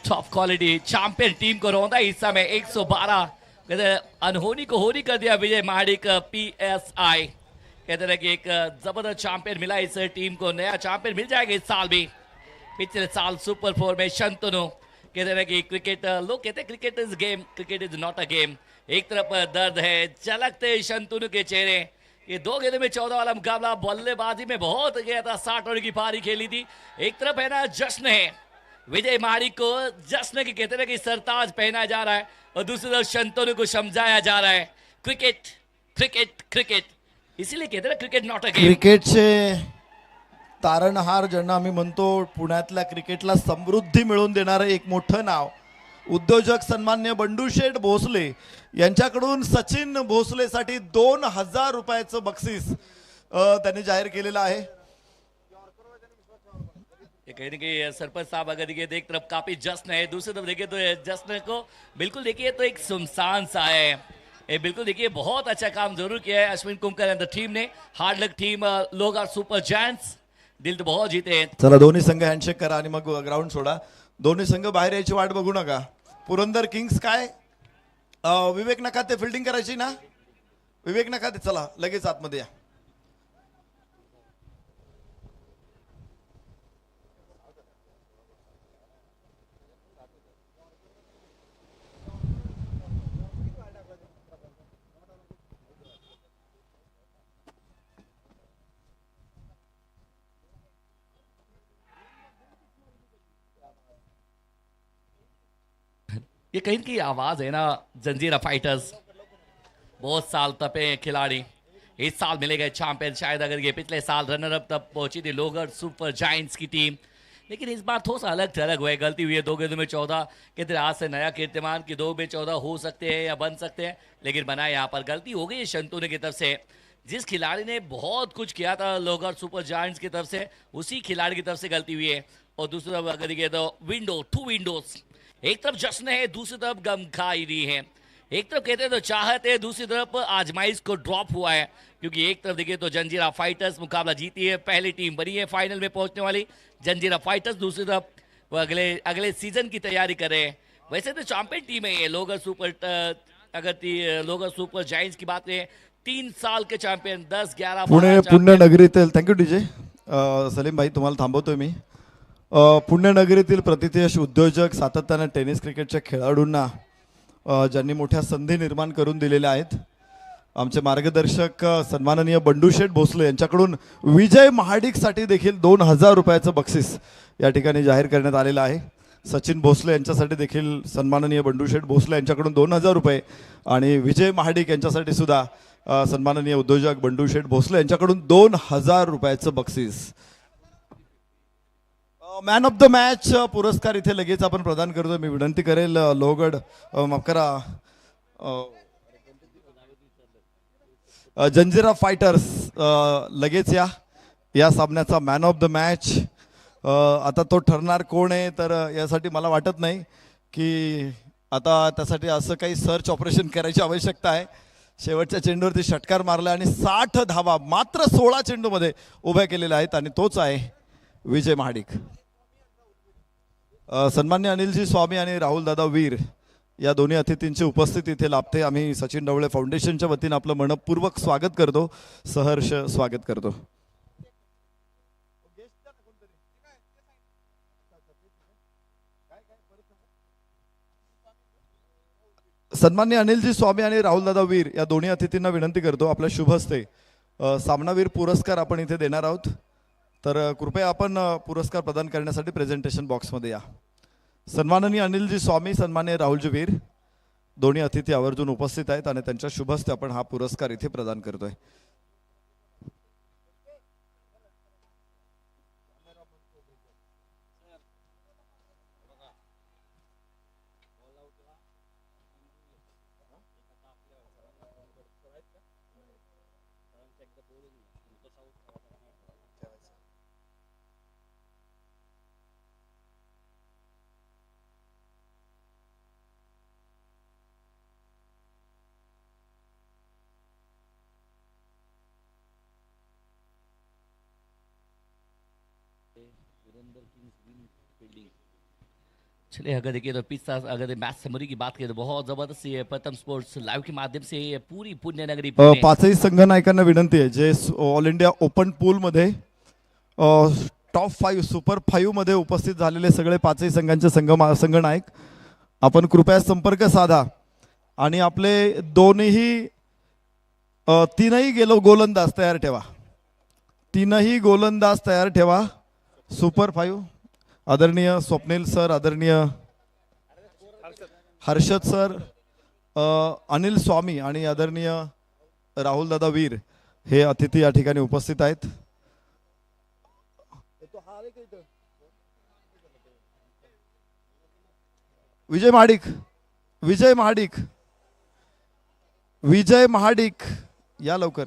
टॉप क्वालिटी चैंपियन टीम को रौंदा इस समय 112 अनहोनी को होनी कर दिया विजय महाडिक PSI कहते रहे कि एक जबरदस्त चैंपियन मिला इस टीम को, नया चैंपियन मिल जाएगा इस साल भी। पिछले साल सुपर 4 में शंतनु। कहते रहे कि क्रिकेट, लोग कहते हैं cricket is game, cricket is not a game. एक तरफ दर्द है, झलकते शंतनु के चेहरे। ये 2 गेंदों में 14 वाला मुकाबला, बल्लेबाजी में बहुत गया था, 60 ओवर की पारी खेली थी। एक तरफ है ना जश्न है, विजय महाडिक को जश्न की कहते हैं कि सरताज पहनाया जा रहा है, और दूसरी तरफ शंतनु को समझाया जा रहा है क्रिकेट क्रिकेट क्रिकेट। इसीलिए कहते हैं क्रिकेट नॉट अ गेम। क्रिकेटचे तारणहार ज्यांना आम्ही म्हणतो, पुण्यातल्या क्रिकेटला समृद्धी मिळवून देणारं एक मोठं नाव, उद्योजक सन्मान्य बंडूशेठ भोसले यांच्याकडून सचिन भोसलेसाठी 2000 रुपयाचं बक्षीस त्यांनी जाहीर केलेलं आहे। ये कहीं ना कहीं सरपंच साहब अगर देखिए, एक तरफ काफी जश्न है, दूसरी तरफ देखिए तो जश्न को बिल्कुल देखिए तो एक सुनसान सा है। ये बिल्कुल देखिए बहुत अच्छा काम जरूर किया है Ashwin Kumkar end the team ने। हार्ड लक टीम, लोग आर सुपर जायंट्स, दिल तो बहुत जीते हैं। चला दोन्ही संघ हँडशेक करा आणि मग ग्राउंड सोडा। दोन्ही संघ बाहेर यायची वाट बघू नका। पुरंदर किंग्स काय विवेक नकाते फिल्डिंग करायची ना, विवेक नकाते चला लगेच आतमध्ये या। ये कहीं की आवाज है ना, जंजीरा फाइटर्स, बहुत साल तपे खिलाड़ी, इस साल मिलेगा चैंपियन। शायद अगर ये पिछले साल रनर अप तब पहुंची थी लोगर सुपर जायंट्स की टीम, लेकिन इस बार थोड़ा सा अलग थलग हुआ है। गलती हुई है, 2 गेंदों में 14। कहते आज से नया कीर्तिमान कि 2 में 14 हो सकते हैं या बन सकते हैं, लेकिन बना यहाँ पर गलती हो गई है शंतनु की तरफ से। जिस खिलाड़ी ने बहुत कुछ किया था लोगर सुपर जायंट्स की तरफ से, उसी खिलाड़ी की तरफ से गलती हुई है। और दूसरी तरफ अगर देखिए तो विंडो 2 विंडोज, एक तरफ जश्न है, दूसरी तरफ गम खाई रही है। एक तरफ कहते हैं तो चाहत है, दूसरी तरफ आजमाइश को ड्रॉप हुआ है, क्योंकि एक तरफ देखिए तो जंजीरा फाइटर्स मुकाबला जीती है, पहली टीम बनी है फाइनल में पहुंचने वाली जंजीरा फाइटर्स। दूसरी तरफ वो अगले सीजन की तैयारी कर रहे हैं। वैसे तो चैंपियन टीम है ये लोगर सुपर। अगर लोगर सुपर जायंट्स की बात करें, 3 साल के चैंपियन, 10, 11, पुण्यनगरीतील थँक्यू डीजे सलीम भाई, तुम्हाला थांबवतोय मी। पुण्यनगरीतील प्रतिथयश उद्योजक, सातत्याने टेनिस क्रिकेटच्या खेळाडूंना ज्यांनी मोठ्या संधी निर्माण करून दिलेल्या आहेत, आमचे मार्गदर्शक सन्माननीय बंडूशेठ भोसले यांच्याकडून विजय महाडिकसाठी देखील 2000 रुपयाचं बक्षीस या ठिकाणी जाहीर करण्यात आलेलं आहे। सचिन भोसले यांच्यासाठी देखील सन्माननीय बंडूशेठ भोसले यांच्याकडून 2000 रुपये, आणि विजय महाडिक यांच्यासाठी सुद्धा सन्माननीय उद्योजक बंडूशेठ भोसले यांच्याकडून 2000 रुपयाचं बक्षीस। मॅन ऑफ द मॅच पुरस्कार इथे लगेच आपण प्रदान करतो। मी विनंती करेल लोहगड, माफ करा, जंजिरा फाइटर्स लगेच या सामन्याचा मॅन ऑफ द मॅच। आता तो ठरणार कोण आहे, तर यासाठी मला वाटत नाही की आता त्यासाठी असं काही सर्च ऑपरेशन करायची आवश्यकता आहे। शेवटच्या चेंडूवरती षटकार मारला आणि 60 धावा मात्र 16 चेंडूमध्ये उभ्या केलेल्या आहेत, आणि तोच आहे विजय महाडिक। सन्मान्य अनिलजी स्वामी आणि राहुल दादा वीर या दोन्ही अतिथींची उपस्थिती इथे लाभते। आम्ही सचिन ढवळे फाउंडेशनच्या वतीने आपलं मनपूर्वक स्वागत करतो, सहर्ष स्वागत करतो। सन्मान्य अनिलजी स्वामी आणि राहुल दादा वीर या दोन्ही अतिथींना विनंती करतो, आपल्या शुभ हस्ते सामनावीर पुरस्कार आपण इथे देणार आहोत, तर कृपया आपण पुरस्कार प्रदान करण्यासाठी प्रेझेंटेशन बॉक्समध्ये या। सन्माननीय अनिलजी स्वामी, सन्माननीय राहुलजी वीर दोन्ही अतिथी आवर्जून उपस्थित आहेत, आणि त्यांच्या शुभ हस्ते आपण हा पुरस्कार इथे प्रदान करतोय। चलिए अगर देखिए तो पिछला अगर मैच समरी की बात करें तो बहुत जबरदस्त ये प्रथम स्पोर्ट्स लाइव के माध्यम से ये पूरी पुण्यनगरी पुणे पाचही संघनायकांना विनंती आहे जे ऑल इंडिया ओपन पूल मध्ये टॉप 5 सुपर 5 मध्ये उपस्थित झालेले सगळे पाचही संघांचे संघनायक आपण कृपया संपर्क साधा आणि आपले दोन्ही तीनही गोलंदाज तयार ठेवा. तीनही गोलंदाज तयार ठेवा. सुपर 5 आदरणीय स्वप्नील सर, आदरणीय हर्षद सर, अनिल स्वामी आणि आदरणीय राहुल दादा वीर हे अतिथी या ठिकाणी उपस्थित आहेत. विजय महाडिक, विजय महाडिक, विजय महाडिक या लवकर.